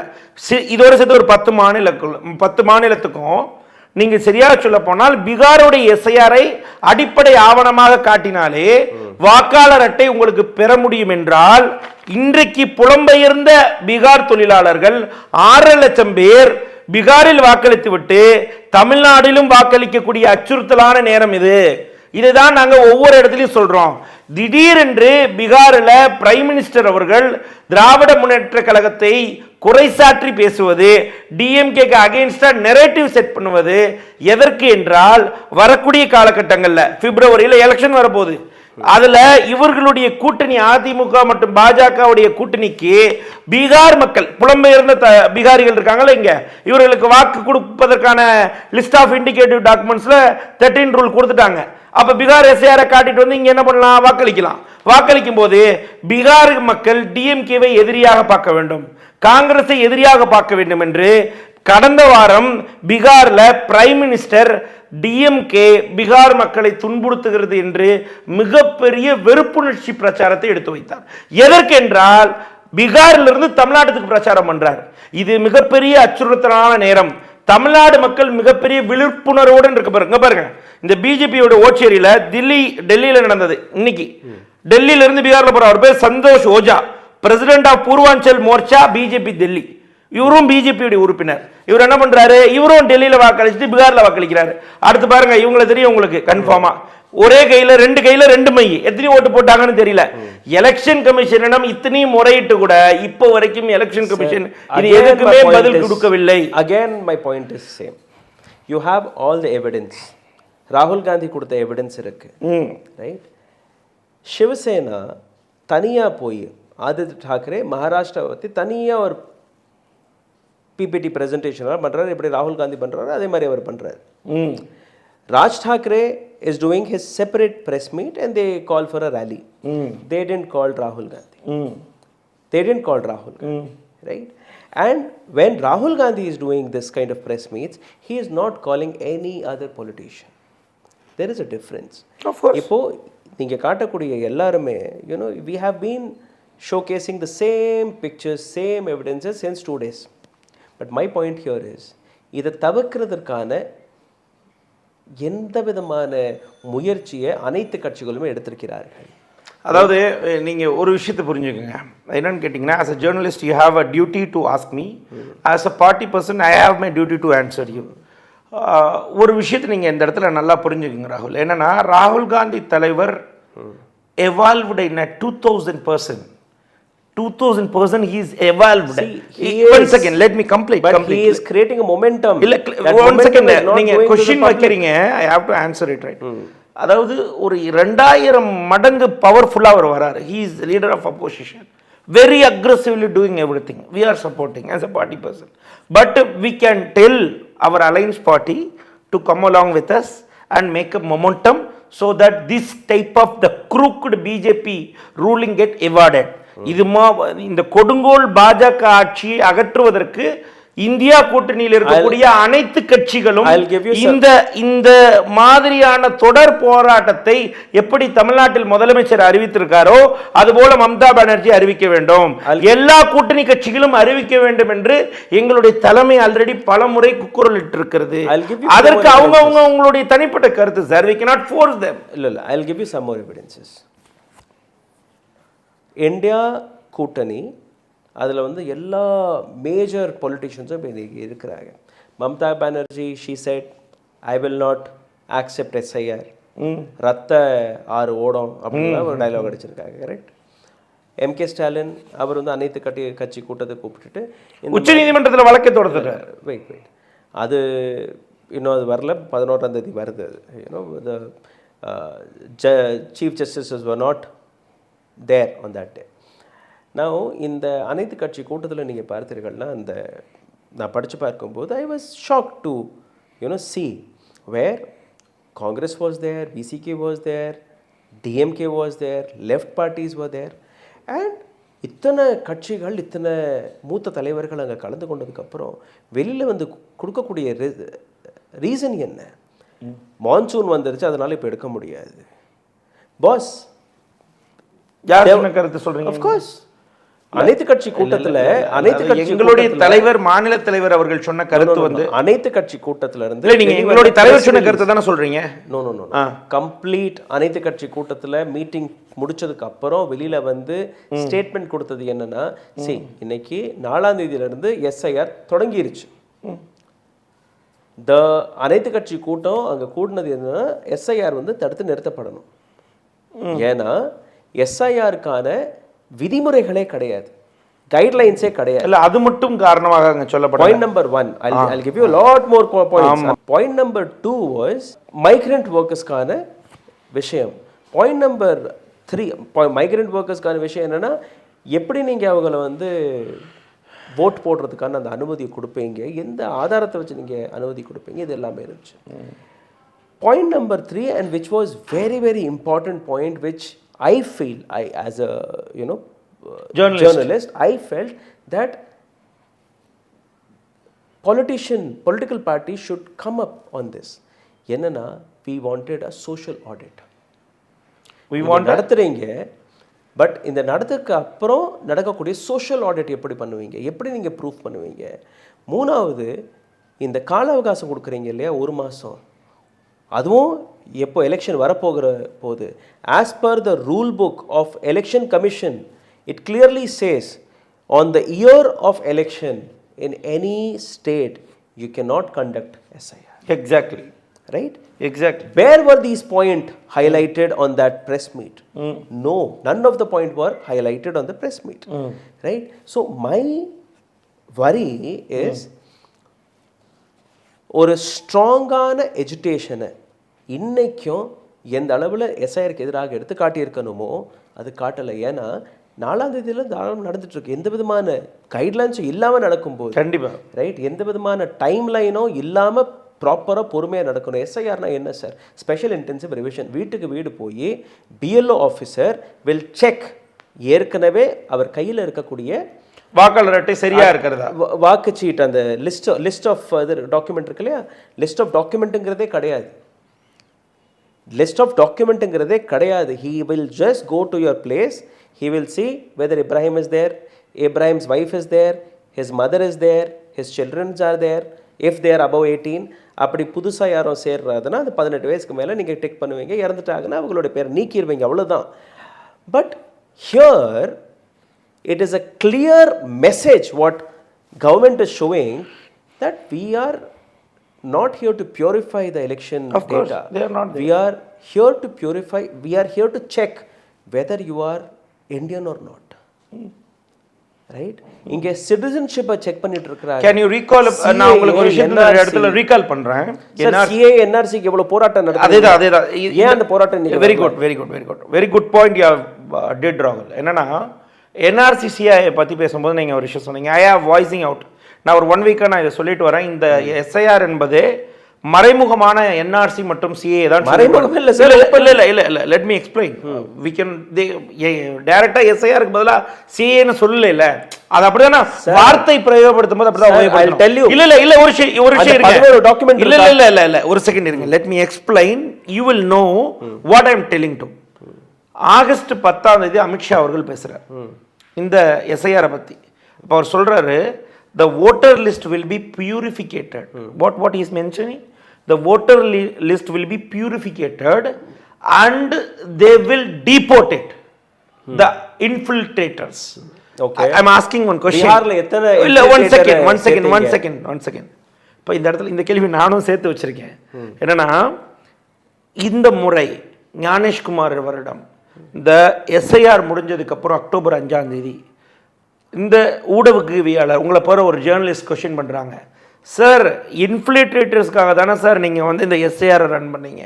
Speaker 1: இதோட சேர்த்து ஒரு 10 மாநிலத்துக்கும் நீங்க சரியா சொல்ல போனால் பீகாருடைய எஸ்ஐஆரை அடிப்படை ஆவணமாக காட்டினாலே வாக்காளர் அட்டை உங்களுக்கு பெற முடியும் என்றால், இன்றைக்கு புலம்பெயர்ந்த பீகார் தொழிலாளர்கள் 6 லட்சம் பேர் பீகாரில் வாக்களித்து விட்டு தமிழ்நாட்டிலும் வாக்களிக்கக்கூடிய அச்சுறுத்தலான நேரம் இது. இதுதான் நாங்க ஒவ்வொரு இடத்துலையும் சொல்றோம். திடீரென்று பீகாரில் பிரைம் மினிஸ்டர் அவர்கள் திராவிட முன்னேற்ற கழகத்தை குறைசாற்றி பேசுவது, டிஎம்கேக்கு அகைன்ஸ்டா நெரேட்டிவ் செட் பண்ணுவது எதற்கு என்றால், வரக்கூடிய காலகட்டங்களில் பிப்ரவரியில் எலெக்ஷன் வரப்போகுது. அதுல இவர்களுடைய கூட்டணி அதிமுக மற்றும் பாஜகவுடைய கூட்டணிக்கு பீகார் மக்கள், புலம்பெயர்ந்த பீகாரிகள் இருக்காங்கல்ல இங்க, இவர்களுக்கு வாக்கு கொடுப்பதற்கான லிஸ்ட் ஆஃப் இண்டிகேட்டிவ் டாக்குமெண்ட்ஸ்ல 13 ரூல் கொடுத்துட்டாங்க. அப்ப பீகார் எஸ்ஐஆரை காட்டிட்டு வந்து இங்க என்ன பண்ணலாம், வாக்களிக்கலாம். வாக்களிக்கும் போது பீகார் மக்கள் டிஎம்கேவை எதிரியாக பார்க்க வேண்டும், காங்கிரஸை எதிரியாக பார்க்க வேண்டும் என்று கடந்த வாரம் பீகார்ல பிரைம் மினிஸ்டர் டிஎம்கே பீகார் மக்களை துன்புறுத்துகிறது என்று மிகப்பெரிய வெறுப்புணர்ச்சி பிரச்சாரத்தை எடுத்து வைத்தார். எதற்கென்றால் பீகாரில் இருந்து தமிழ்நாட்டுக்கு பிரச்சாரம் பண்றார். இது மிகப்பெரிய அச்சுறுத்தலான நேரம். தமிழ்நாடு மக்கள் மிகப்பெரிய விழிப்புணர்வோடு இருக்க பாருங்க. இந்த பிஜேபியோட ஓச்சேரியில டெல்லியில நடந்தது. இன்னைக்கு டெல்லியில இருந்து பீகார்ல போற அவர் பேர் Santosh Ojha, president of Purvanchal Morcha BJP Delhi. இவரும் பிஜேபியுடைய உறுப்பினர். இவர் என்ன பண்றாரு, இவரும் டெல்லியில வாக்களிச்சுட்டு பீகார்ல வாக்களிக்கிறாரு. அடுத்து பாருங்க, இவங்களை தெரியும் உங்களுக்கு கன்ஃபார்மா, ஒரே கையில 2 கையில 2 மை. எத்தனை ஓட்டு போட்டாங்கன்னு தெரியல. எலெக்ஷன் கமிஷனிடம் இத்தனையும் முறையிட்டு கூட இப்போ வரைக்கும் எலெக்ஷன் கமிஷன் இது எதுக்குமே பதில் கொடுக்கவில்லை.
Speaker 2: Again my point is same. You have all the evidence. ராகுல் காந்தி கொடுத்த எவிடன்ஸ் இருக்கு, ரைட்? சிவசேனா தனியா போய் ஆதித்ய தாக்கரே மகாராஷ்டிரா பத்தி தனியா ஒரு பிபிடி பிரசன்டேஷன் பண்றாரு. எப்படி ராகுல் காந்தி பண்றாரு அதே மாதிரி அவர் பண்றாரு. Raj Thackeray is doing his separate press meet and they call for a rally. They didn't call Rahul Gandhi. Right? And when Rahul Gandhi is doing this kind of press meets, he is not calling any other politician. There is a difference.
Speaker 1: Of course.
Speaker 2: இப்போ நீங்க காட்டக்கூடிய எல்லாருமே, you know, we have been showcasing the same pictures, same evidences since 2 days. But my point here is, இதை தவிர்க்கிறதுக்கான எந்த விதமான முயற்சியை அனைத்து கட்சிகளுமே எடுத்திருக்கிறார்கள்.
Speaker 1: அதாவது நீங்க ஒரு விஷயத்தை புரிஞ்சுக்கோங்க. என்னன்னு கேட்டிங்கன்னா, as a journalist you have a duty to ask me, as a party person I have my duty to answer you. ஒரு விஷயத்தை நீங்க இந்த இடத்துல நல்லா புரிஞ்சுக்கோங்க ராகுல். என்னன்னா, ராகுல் காந்தி தலைவர் evolved in a 2000% he is evolved. One second, let me complete.
Speaker 2: But he is creating a momentum.
Speaker 1: One second, நீங்க question வைக்கிறீங்க, I have to answer it, right? அதாவது ஒரு 2000 மடங்கு பவர்ஃபுல்லாக அவர் வராரு. He is leader of opposition, very aggressively doing everything. We are supporting as a party person. But we can tell our alliance party to come along with us and make a momentum so that this type of the crooked BJP ruling get evaded. இந்த கொடுங்கோல் பாஜக ஆட்சியை அகற்றுவதற்கு India கூட்டணியில் இருக்கக்கூடிய அனைத்து கட்சிகளும் இந்த மாதிரியான தொடர் போராட்டத்தை எப்படி தமிழ்நாட்டில் முதலமைச்சர் அறிவித்திருக்காரோ அதுபோல மம்தா பானர்ஜி அறிவிக்க வேண்டும், எல்லா கூட்டணி கட்சிகளும் அறிவிக்க வேண்டும் என்று எங்களுடைய தலைமை ஆல்ரெடி பல முறை குக்குரலிட்டு இருக்கிறது. அதற்கு அவங்களுடைய தனிப்பட்ட கருத்து sir. we cannot force them.
Speaker 2: இல்ல I'll give you some more evidences. India கூட்டணி அதில் வந்து எல்லா மேஜர் பொலிட்டிஷியன்ஸும் இப்போ இன்றைக்கி இருக்கிறாங்க. Mamata Banerjee she said I will not accept SIR, ரத்த ஆறு ஓடம் அப்படின்னா ஒரு டைலாக் அடிச்சிருக்காங்க. கரெக்ட். எம்கே ஸ்டாலின் அவர் வந்து அனைத்து கட்சி கூட்டத்தை கூப்பிட்டுட்டு
Speaker 1: உச்ச நீதிமன்றத்தில் வழக்கை தொடர்ந்துட்டார்.
Speaker 2: வெயிட் அது இன்னும் அது வரல, 11ஆம் தேதி வருது. The chief justices were not there on that day. நான் இந்த அனைத்து கட்சி கூட்டத்தில் நீங்கள் பார்த்தீர்கள்னா அந்த நான் படித்து பார்க்கும்போது I was shock to see where Congress was there, VCK was there, DMK was there, left parties were there, and இத்தனை கட்சிகள் இத்தனை மூத்த தலைவர்கள் அங்கே கலந்து கொண்டதுக்கப்புறம் வெளியில் வந்து கொடுக்கக்கூடிய ரீசன் என்ன? மான்சூன் வந்துருச்சு அதனால இப்போ எடுக்க முடியாது. பாஸ்
Speaker 1: யார் கருத்து சொல்றீங்க?
Speaker 2: ஆஃப்கோர்ஸ் அனைத்து கட்சி கூட்டத்தில்
Speaker 1: எங்களுடைய தலைவர் மாநில தலைவர் அவர்கள் சொன்ன கருத்து வந்து
Speaker 2: அனைத்து கட்சி கூட்டத்தில் இருந்து
Speaker 1: நீங்க எங்களுடைய தலைவர் சொன்ன கருத்து தானே சொல்றீங்க?
Speaker 2: நோ கம்ப்ளீட் அனைத்து கட்சி கூட்டத்தில் மீட்டிங் முடிச்சதுக்கு அப்புறம் வெளியில வந்து ஸ்டேட்மெண்ட் கொடுத்தது என்னன்னா, இன்னைக்கு 4ஆம் தேதியிலிருந்து எஸ்ஐஆர் தொடங்கிருச்சு. அனைத்து கட்சி கூட்டம் அங்க கூடினது என்னன்னா எஸ்ஐஆர் வந்து தடுத்து நிறுத்தப்படணும். ஏன்னா எஸ்ஐஆருக்கான விதிமுறைகளே கிடையாது, கைட்லைன்ஸே கிடையாது.
Speaker 1: இல்ல அது மட்டும் காரணமாக அங்க சொல்லப்படும்.
Speaker 2: Point number 1 I'll give you a lot more points. Point number 2 was migrant workersக்கான விஷயம். பாயிண்ட் நம்பர் 3 migrant workersக்கான விஷயம் என்னன்னா, எப்படி நீங்க அவங்கள வந்து vote போடுறதுக்கான அந்த அனுமதியை கொடுப்பீங்க, எந்த ஆதாரத்தை வச்சு நீங்க அனுமதி கொடுப்பீங்க, இது எல்லாமே இருந்துச்சு. Point number 3 and which was very very important point which I feel, as a journalist, I felt that political parties should come up on this. என்னன்னா, we wanted a social audit. We want நடத்துறீங்க, but இந்த நடத்துக்கு அப்புறம் நடக்கக்கூடிய social audit எப்படி பண்ணுவீங்க, எப்படி நீங்கள் proof பண்ணுவீங்க? 3வது இந்த கால அவகாசம் கொடுக்குறீங்க இல்லையா, 1 மாதம், அதுவும் எப்போ எலெக்ஷன் வரப்போகிற போது as per the rule book of election commission it clearly says on the year of election in any state you can not conduct SIR.
Speaker 1: Exactly
Speaker 2: right?
Speaker 1: Exactly.
Speaker 2: Where were these points highlighted on that press meet? No, none of the points were highlighted on the press meet. Right? So my worry is ஒரு ஸ்ட்ராங்கான எஜுகேஷனை இன்னைக்கும் எந்த அளவில் எஸ்ஐஆருக்கு எதிராக எடுத்து காட்டியிருக்கணுமோ அது காட்டலை. ஏன்னா 4ஆம் தேதியில் தாராளம் நடந்துட்டு இருக்கு, எந்த விதமான கைட்லைன்ஸும் இல்லாமல் நடக்கும்போது
Speaker 1: கண்டிப்பாக
Speaker 2: ரைட், எந்த விதமான டைம் லைனோ இல்லாமல் ப்ராப்பராக பொறுமையாக நடக்கணும். எஸ்ஐஆர்னா என்ன சார்? Special intensive revision. வீட்டுக்கு வீடு போய் பிஎல்ஓ ஆஃபீஸர் வில் செக் ஏற்கனவே அவர் கையில் இருக்கக்கூடிய
Speaker 1: வாக்காளர் அட்டை சரியா இருக்கிறதா,
Speaker 2: வாக்குச்சீட்டு, அந்த லிஸ்ட் ஆஃப் இது டாக்குமெண்ட் இருக்கு இல்லையா, லிஸ்ட் ஆஃப் டாக்குமெண்ட்டுங்கிறதே கிடையாது. He will just go to your place, he will see whether Ibrahim is there, Ibrahim's wife is there, his mother is there, his children are there, if they are above 18. அப்படி புதுசாக யாரும் சேர்றதுன்னா அது 18 வயசுக்கு மேலே நீங்கள் tech பண்ணுவீங்க, இறந்துட்டாங்கன்னா அவங்களோட பேர் நீக்கிடுவீங்க, அவ்வளோதான். But here it is a clear message what government is showing that we are not here to purify the election
Speaker 1: of course,
Speaker 2: data.
Speaker 1: they are not there.
Speaker 2: We are here to purify, we are here to check whether you are Indian or not. Right? இங்கே சிட்டிசன்ஷிப்பை check பண்ணிட்டு இருக்கிறாங்க.
Speaker 1: Can you recall? நான் உங்களுக்கு ஒரு விஷயம் இந்த இடத்துல recall பண்றேன்.
Speaker 2: சிஏ என்ஆர்சிக்கு எவ்வளவு போராட்டம் நடக்குது.
Speaker 1: அதேதான்
Speaker 2: ஏன் அந்த போராட்டம்?
Speaker 1: Very good point you did ராகுல். என்னன்னா என்ஆர்சி சிஏ பத்தி பேசும்போது நீங்க ஒரு விஷயம் சொன்னீங்க, ஐ ஹேவ் வாய்ஸிங் அவுட். நான் ஒரு 1 வீக்கா நான் இதை சொல்லிட்டு வரேன். இந்த எஸ்ஐஆர் என்பது மறைமுகமான என்ஆர்சி மற்றும் சிஏ தான்.
Speaker 2: மறைமுகம் இல்ல சார்.
Speaker 1: இல்ல let me explain. We can டைரக்டா எஸ்ஐஆருக்கு பதிலா சிஏன்னு சொல்லல. அது அப்படிதானே வார்த்தை பிரயோகப்படுத்தும் போது அப்படிதான். இல்ல ஒரு விஷயம் இருக்கு. டாக்குமெண்ட் இல்ல ஒரு செகண்ட் இருங்க. Let me explain. You will know what I am telling to. August 10 Amit Shah அவர்கள் பேசுறார் இந்த எஸ்ஐஆரை பத்தி. இப்போ அவர் சொல்றாரு, the voter list will be purificated. What he is mentioning? The voter list will be purificated and they will deport it. The infiltrators.
Speaker 2: Okay.
Speaker 1: I'm asking one question.
Speaker 2: பிஹார்ல எத்தனை?
Speaker 1: இல்ல one second. இப்போ இந்த இடத்துல இந்த கேள்வி நானும் சேர்த்து வச்சிருக்கேன். என்னன்னா இந்த முறை ஞானேஷ்குமார் வருடம் இந்த எஸ்ஐஆர் முடிஞ்சதுக்கு அப்புறம் அக்டோபர் 5 இந்த ஊடகவியாளர் உங்களை போகிற ஒரு ஜேர்னலிஸ்ட் கொஸ்டின் பண்ணுறாங்க, சார் இன்ஃப்ளிட்ரேட்டர்ஸ்க்காக தானே சார் நீங்கள் வந்து இந்த எஸ்ஐஆரை ரன் பண்ணீங்க,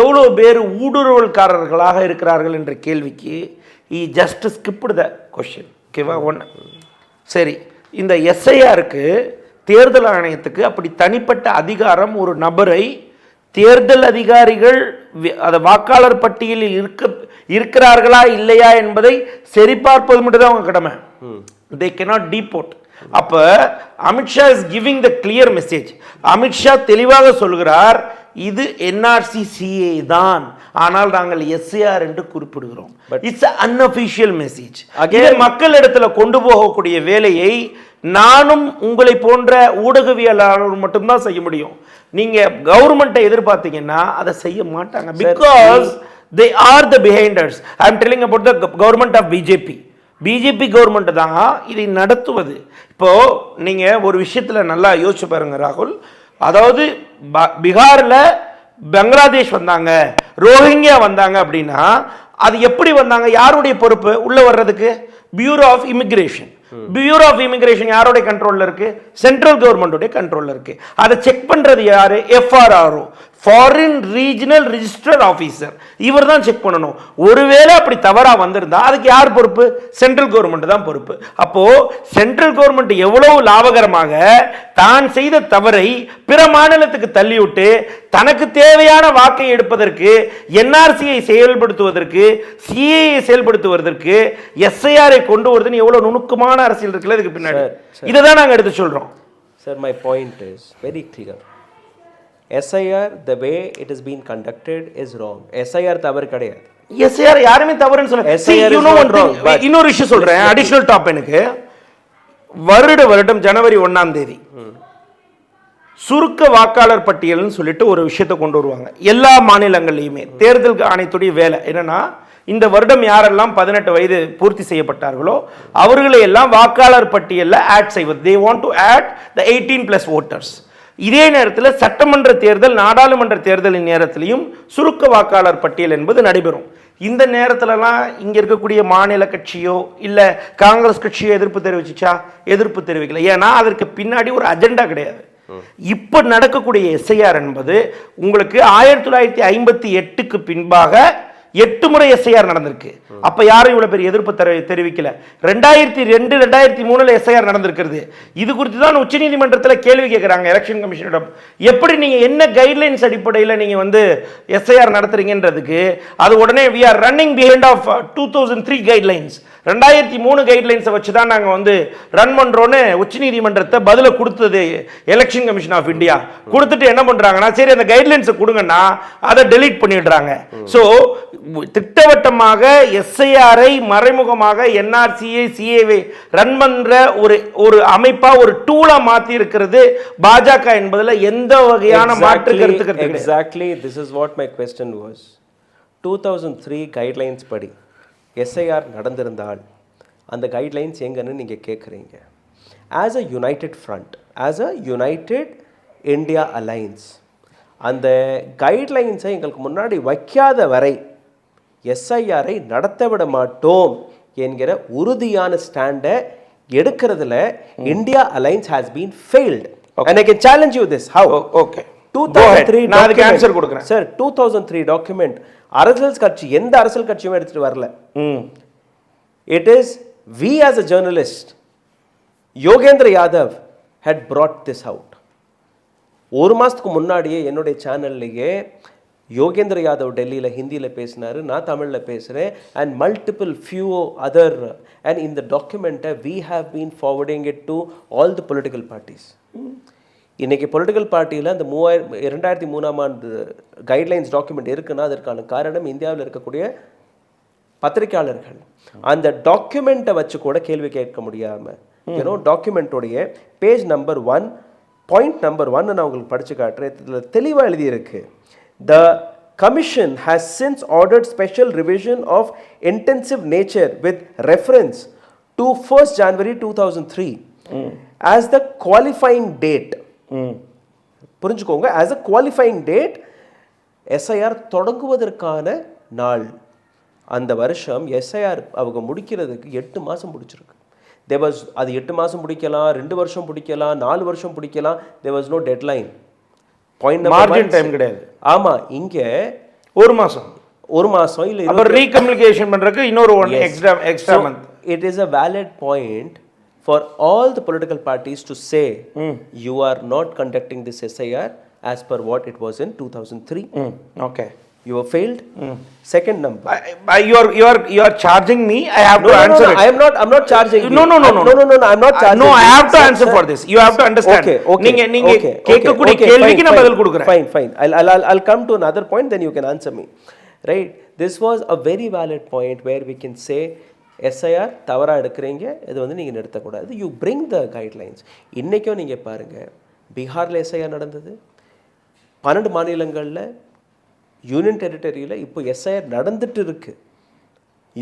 Speaker 1: எவ்வளோ பேர் ஊடுருவல்காரர்களாக இருக்கிறார்கள் என்ற கேள்விக்கு ஈ ஜஸ்ட் ஸ்கிப்டு த கொஸ்டின். ஓகேவா? சரி, இந்த எஸ்ஐஆருக்கு தேர்தல் ஆணையத்துக்கு அப்படி தனிப்பட்ட அதிகாரம் ஒரு நபரை தேர்தல் அதிகாரிகள் அந்த வாக்காளர் பட்டியலில் இருக்கிறார்களா இல்லையா என்பதை சரிபார்ப்பது மட்டும் தான் அவங்க கடமை. They cannot deport. அப்ப Amit Shah is giving the clear message. Amit Shah தெளிவாக சொல்கிறார், இது என்ஆர்சி சிஏ தான், ஆனால் நாங்கள் எஸ்ஏஆர் என்று குறிப்பிடுகிறோம். It's unofficial message. இதை மக்கள் இடத்துல கொண்டு போகக்கூடிய வேலையை நானும் உங்களை போன்ற ஊடகவியலாளர் மட்டும்தான் செய்ய முடியும். நீங்க கவர்மெண்ட்டை எதிர்பார்த்தீங்கன்னா அதை செய்ய மாட்டாங்க. Because they are the behinders. I am telling about the government of BJP government தான் இதை நடத்துவது. இப்போ நீங்க ஒரு விஷயத்துல நல்லா யோசிச்சு பாருங்க ராகுல். அதாவது பீகார்ல பங்களாதேஷ் வந்தாங்க, ரோஹிங்கியா வந்தாங்க அப்படின்னா அது எப்படி வந்தாங்க? யாருடைய பொறுப்பு உள்ள வர்றதுக்கு? Bureau of immigration. Bureau of immigration யாரோட கண்ட்ரோல்ல இருக்கு? சென்ட்ரல் கவர்மெண்டோட கண்ட்ரோல்ல இருக்கு. அதை செக் பண்றது யாரு? FRRO, foreign regional register officer. இவர் தான் செக் பண்ணணும். ஒருவேளை அப்படி தவறா வந்திருந்தா அதுக்கு யார் பொறுப்பு? சென்ட்ரல் கவர்மெண்ட் தான் பொறுப்பு. அப்போ சென்ட்ரல் கவர்மெண்ட் எவ்வளவு லாபகரமாக தான் செய்த தவறை பிற மாநிலத்துக்கு தள்ளிவிட்டு தனக்கு தேவையான வாக்கை எடுப்பதற்கு, என்ஆர்சியை செயல்படுத்துவதற்கு, சிஏயை செயல்படுத்துவதற்கு, எஸ்ஐஆரை கொண்டு வருதுன்னு எவ்வளவு நுணுக்கமான அரசியல் இருக்குல்ல இதுக்கு பின்னாடி. இதை தான் நாங்கள் எடுத்து சொல்றோம்.
Speaker 2: Sir, my point is very clear. SIR the way it has been conducted is wrong. SIR தவறு கிடையாது.
Speaker 1: SIR யாருமே தவறுன்னு சொல்ல. இன்னொரு விஷயம் சொல்றேன், அடிஷனல் டாப். எனக்கு வருடம் ஜனவரி 1 சுருக்க வாக்காளர் பட்டியல்னு சொல்லிட்டு ஒரு விஷயத்தை கொண்டு வருவாங்க எல்லா மாநிலங்கள்லையுமே. தேர்தல் ஆணையத்துடைய வேலை என்னன்னா, இந்த வருடம் யாரெல்லாம் 18 வயது பூர்த்தி செய்யப்பட்டார்களோ அவர்களை எல்லாம் வாக்காளர் பட்டியலில் ஆட் செய்வது. they want to add the 18+ voters. இதே நேரத்தில் சட்டமன்ற தேர்தல், நாடாளுமன்ற தேர்தலின் நேரத்திலையும் சுருக்க வாக்காளர் பட்டியல் என்பது நடைபெறும். இந்த நேரத்திலலாம் இங்கே இருக்கக்கூடிய மாநில கட்சியோ இல்லை காங்கிரஸ் கட்சியோ எதிர்ப்பு தெரிவிச்சிச்சா? எதிர்ப்பு தெரிவிக்கல. ஏன்னா அதற்கு பின்னாடி ஒரு அஜெண்டா கிடையாது. இப்போ நடக்கக்கூடிய எஸ்ஐஆர் என்பது உங்களுக்கு 1958க்கு பின்பாக 8 முறை எஸ்ஐஆர் நடந்திருக்கு. அப்ப யாரும் இவ்வளவு பெரிய எதிர்ப்பு தெரிவிக்கல. 2002, 2003 எஸ்ஐஆர் நடந்திருக்கிறது. இது குறித்து தான் உச்சநீதிமன்றத்தில் கேள்வி கேட்கிறாங்க எலெக்ஷன் கமிஷனிடம். எப்படி நீங்க என்ன கைட்லைன்ஸ் அடிப்படையில் நீங்க வந்து எஸ்ஐஆர் நடத்துறீங்கன்றதுக்கு அது உடனே we are running behind of 2003 guidelines, 2003 கைட்லைன்ஸை வச்சு தான் நாங்கள் வந்து ரன் பண்ணுறோன்னு உச்சநீதிமன்றத்தை பதிலை கொடுத்தது எலெக்ஷன் கமிஷன் ஆஃப் இந்தியா. கொடுத்துட்டு என்ன பண்ணுறாங்கன்னா, சரி அந்த கைட்லைன்ஸை கொடுங்கன்னா அதை டெலீட் பண்ணிடுறாங்க. ஸோ திட்டவட்டமாக எஸ்ஐஆரை மறைமுகமாக என்ஆர்சியை சிஏவை ரன் பண்ணுற ஒரு அமைப்பாக ஒரு டூலாக மாற்றி இருக்கிறது பாஜக என்பதில் எந்த வகையான மாற்று கருத்து கிடையாது.
Speaker 2: Exactly this is what my question was. 2003 guidelines படி எஸ்ஐஆர் நடந்திருந்தால் அந்த கைட்லைன்ஸ் எங்கன்னு நீங்கள் கேட்குறீங்க. As a United front, as a United India alliance, அந்த கைட்லைன்ஸை எங்களுக்கு முன்னாடி வைக்காத வரை எஸ்ஐஆரை நடத்த விட மாட்டோம் என்கிற உறுதியான ஸ்டாண்டை எடுக்கிறதுல India alliance has been failed. And I can challenge you this. How?
Speaker 1: Okay,
Speaker 2: 2003
Speaker 1: நான் அதுக்கு ஆன்சர் கொடுக்குறேன்
Speaker 2: சார். 2003 டாக்குமெண்ட் அரசியல் கட்சி எந்த அரசியல் கட்சியும் எடுத்துட்டு வரல. It is we as a journalist, Yogendra Yadav had brought this out. ஒரு மாதத்துக்கு முன்னாடியே என்னுடைய சேனல்லையே யோகேந்திர யாதவ் டெல்லியில் ஹிந்தியில் பேசினார், நான் தமிழில் பேசுகிறேன், and multiple few other. And இந்த டாக்குமெண்ட்டை we have been forwarding it to all the political parties. இன்றைக்கி பொலிட்டிக்கல் பார்ட்டியில் அந்த 2003ஆம் ஆண்டு கைட்லைன்ஸ் டாக்குமெண்ட் இருக்குன்னா அதற்கான காரணம் இந்தியாவில் இருக்கக்கூடிய பத்திரிகையாளர்கள். அந்த டாக்குமெண்ட்டை வச்சு கூட கேள்வி கேட்க முடியாமல் டாக்குமெண்ட்டோடைய பேஜ் நம்பர் 1 பாயிண்ட் நம்பர் 1 நான் உங்களுக்கு படித்து காட்டுறேன். இதில் தெளிவாக எழுதியிருக்கு. The Commission has since ordered special revision of intensive nature with reference to 1st January 2003 as the qualifying date. புரிஞ்சுக்கோங்க, as a qualifying date, SIR தொடங்குவதற்கான நாள். அந்த வருஷம் SIR அவங்க முடிக்கிறதுக்கு 8 மாதம் முடிச்சிருக்கு. அது 8 மாதம் பிடிக்கலாம், 2 வருஷம் பிடிக்கலாம், 4 வருஷம் பிடிக்கலாம். there was no deadline. Point
Speaker 1: margin time கிடையாது.
Speaker 2: ஆமா, இங்க
Speaker 1: ஒரு மாதம்
Speaker 2: இல்ல
Speaker 1: அப்புறம் ரீகம்யூனிகேஷன் பண்றதுக்கு இன்னொரு extra month.
Speaker 2: It is a valid point for all the political parties to say you are not conducting this SIR as per what it was in 2003.
Speaker 1: Okay.
Speaker 2: You have failed. Second number.
Speaker 1: You are charging me. I have to answer it.
Speaker 2: I'm not charging you.
Speaker 1: No.
Speaker 2: I'm not charging.
Speaker 1: No, I have to answer for this. You have to understand. நீங்க கேட்கக்கூடிய கேள்விக்கு நான் பதில் கொடுக்கிறேன்.
Speaker 2: Fine. I'll come to another point, then you can answer me. Right? This was a very valid point where we can say SIR தவறா எடுக்கிறீங்க, இது வந்து நீங்க நிறுத்தக்கூடாது. You bring the guidelines. இன்னைக்கும் நீங்க பாருங்க, பீகார்ல SIR நடந்தது, 12 மாநிலங்கள்ல யூனியன் டெரிட்டரியில் இப்போ SIR நடந்துட்டு இருக்கு.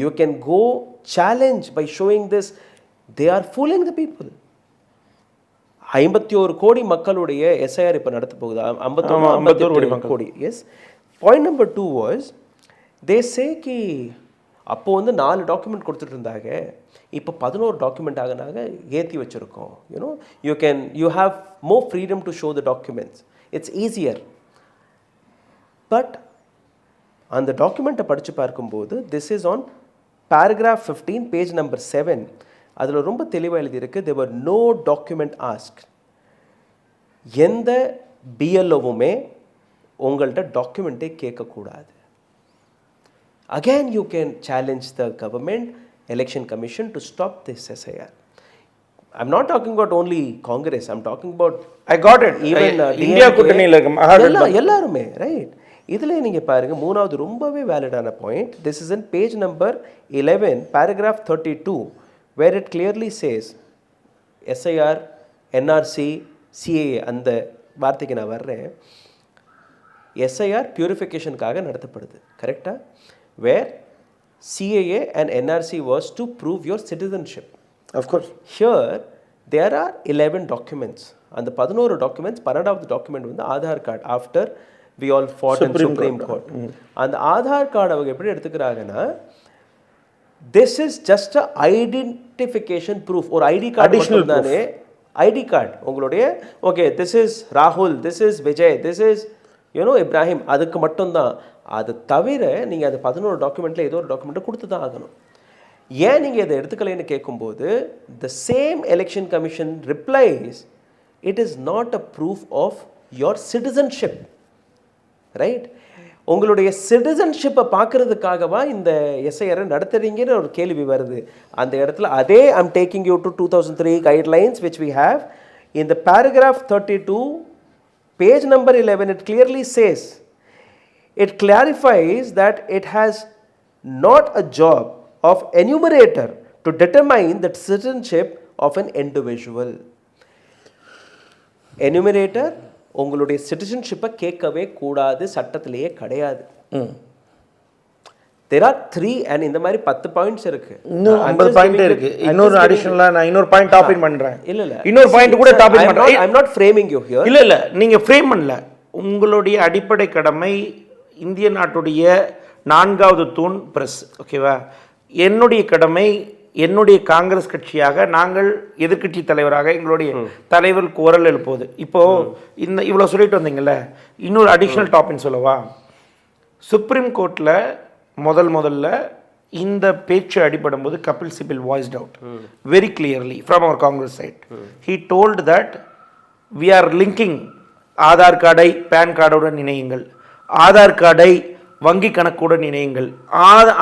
Speaker 2: You can go challenge by showing this. They are fooling the people. 51 கோடி மக்களுடைய SIR இப்போ நடத்த போகுது. 51 கோடி. Yes. Point number 2 was they say கி அப்போ வந்து 4 டாக்குமெண்ட் கொடுத்துட்டு இருந்தாங்க, இப்போ 11 டாக்குமெண்ட் ஆகினாங்க, ஏற்றி வச்சுருக்கோம். You have more freedom to show the documents. It's easier. But அந்த டாக்குமெண்ட்டை படித்து பார்க்கும்போது this is on paragraph 15 page number 7. அதில் ரொம்ப தெளிவாக எழுதியிருக்கு, there were no document asked. எந்த பிஎல்ஓவுமே உங்கள்கிட்ட டாக்குமெண்ட்டே கேட்கக்கூடாது. Again you can challenge the government election commission to stop this SIR. I'm not talking about only Congress. I'm talking about
Speaker 1: I got it. Even India கூட்டணியில்
Speaker 2: எல்லாருமே. Right. இதில் நீங்கள் பாருங்கள், 3வது ரொம்பவே வேலிடான point. This is in page number 11 paragraph 32 where it clearly says SIR, NRC, CAA அந்த வார்த்தைக்கு நான் வர்றேன். SIR பியூரிஃபிகேஷனுக்காக நடத்தப்படுது, கரெக்டாக? வேர் CAA and NRC was to prove your citizenship.
Speaker 1: Of course.
Speaker 2: Here there are 11 documents. அந்த 11 documents, 12வது டாக்குமெண்ட் வந்து Aadhaar card. After we all fought in Supreme Court. அந்த Aadhaar card அவங்க எப்படி எடுத்துக்கிறாங்கன்னா, this is just a identification proof. ஒரு ID card மட்டும் தானே. ID card உங்களுடைய, ஓகே, this is ராகுல், this is Vijay, this is Ibrahim, அதுக்கு மட்டும்தான். அது தவிர நீங்கள் அந்த 11 டாக்குமெண்ட்டில் ஏதோ ஒரு டாக்குமெண்ட்டை கொடுத்து தான் ஆகணும். ஏன் நீங்கள் இதை எடுத்துக்கலைன்னு கேட்கும்போது the same election commission replies, it is not a proof of your citizenship. Right? உங்களுடைய சிட்டிசன்ஷிப்பை பார்க்கறதுக்காகவா இந்த SIR நடத்துறீங்கன்னு ஒரு கேள்வி வருது. அந்த இடத்துல அதே I'm taking you to 2003 guidelines which we have. In the paragraph 32 page number 11 it clearly says, it clarifies that it has not a job of enumerator to determine the citizenship of an individual. Enumerator உங்களுடைய சிட்டிசன்ஷிப்பை கேட்கவே கூடாது, சட்டத்திலேயே கிடையாது. there are 3 and இந்த மாதிரி 10 points இருக்கு.
Speaker 1: இன்னும் 50 point இருக்கு. இன்னொரு அடிஷனலா நான் இன்னொரு பாயிண்ட் டாப் இன் பண்றேன்.
Speaker 2: இல்ல
Speaker 1: இன்னொரு பாயிண்ட் கூட டாப் இன் பண்றேன்.
Speaker 2: I am not framing you here.
Speaker 1: இல்ல நீங்க ஃப்ரேம் பண்ணல. உங்களுடைய அடிப்படை கடமை இந்திய நாட்டுடைய 4வது தூண் பிரஸ், ஓகேவா? என்னுடைய கடமை என்னுடைய காங்கிரஸ் கட்சியாக நாங்கள் எதிர்க்கட்சி தலைவராக எங்களுடைய தலைவர் குரல் எழுப்புவது. இப்போ இந்த இவ்வளோ சொல்லிட்டு வந்தீங்கல்ல, இன்னொரு அடிஷ்னல் டாபிக் சொல்லவா? சுப்ரீம் கோர்ட்டில் முதல்ல இந்த பேச்சு அடிபடும் போது Kapil Sibal voiced out very clearly from அவர் Congress side. He told that we are linking Aadhaar கார்டை பேன் கார்டுடன் இணையுங்கள், ஆதார் கார்டை வங்கி கணக்குடன் இணையுங்கள்,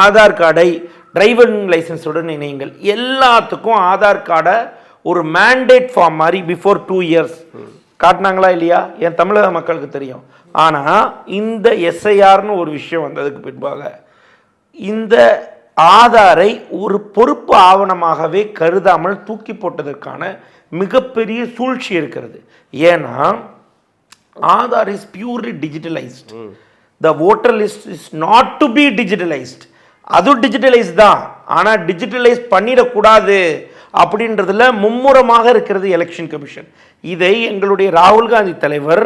Speaker 1: ஆதார் கார்டை டிரைவிங் லைசன்ஸுடன் இணையுங்கள். எல்லாத்துக்கும் ஆதார் கார்டை ஒரு மேண்டேட் ஃபார்ம் மாதிரி பிஃபோர் 2 years காட்டினாங்களா இல்லையா? என் தமிழக மக்களுக்கு தெரியும். ஆனால் இந்த எஸ்ஐஆர்னு ஒரு விஷயம் வந்ததுக்கு பின்பாக இந்த ஆதாரை ஒரு பொறுப்பு ஆவணமாகவே கருதாமல் தூக்கி போட்டதற்கான மிகப்பெரிய சூழ்ச்சி இருக்கிறது. ஏன்னா Aadhaar is purely digitalised. The voter list is not to be digitalised. அது டிஜிட்டலைஸ் தான், ஆனால் டிஜிட்டலைஸ் பண்ணிடக்கூடாது அப்படின்றதுல மும்முரமாக இருக்கிறது எலெக்ஷன் கமிஷன். இதை எங்களுடைய ராகுல் காந்தி தலைவர்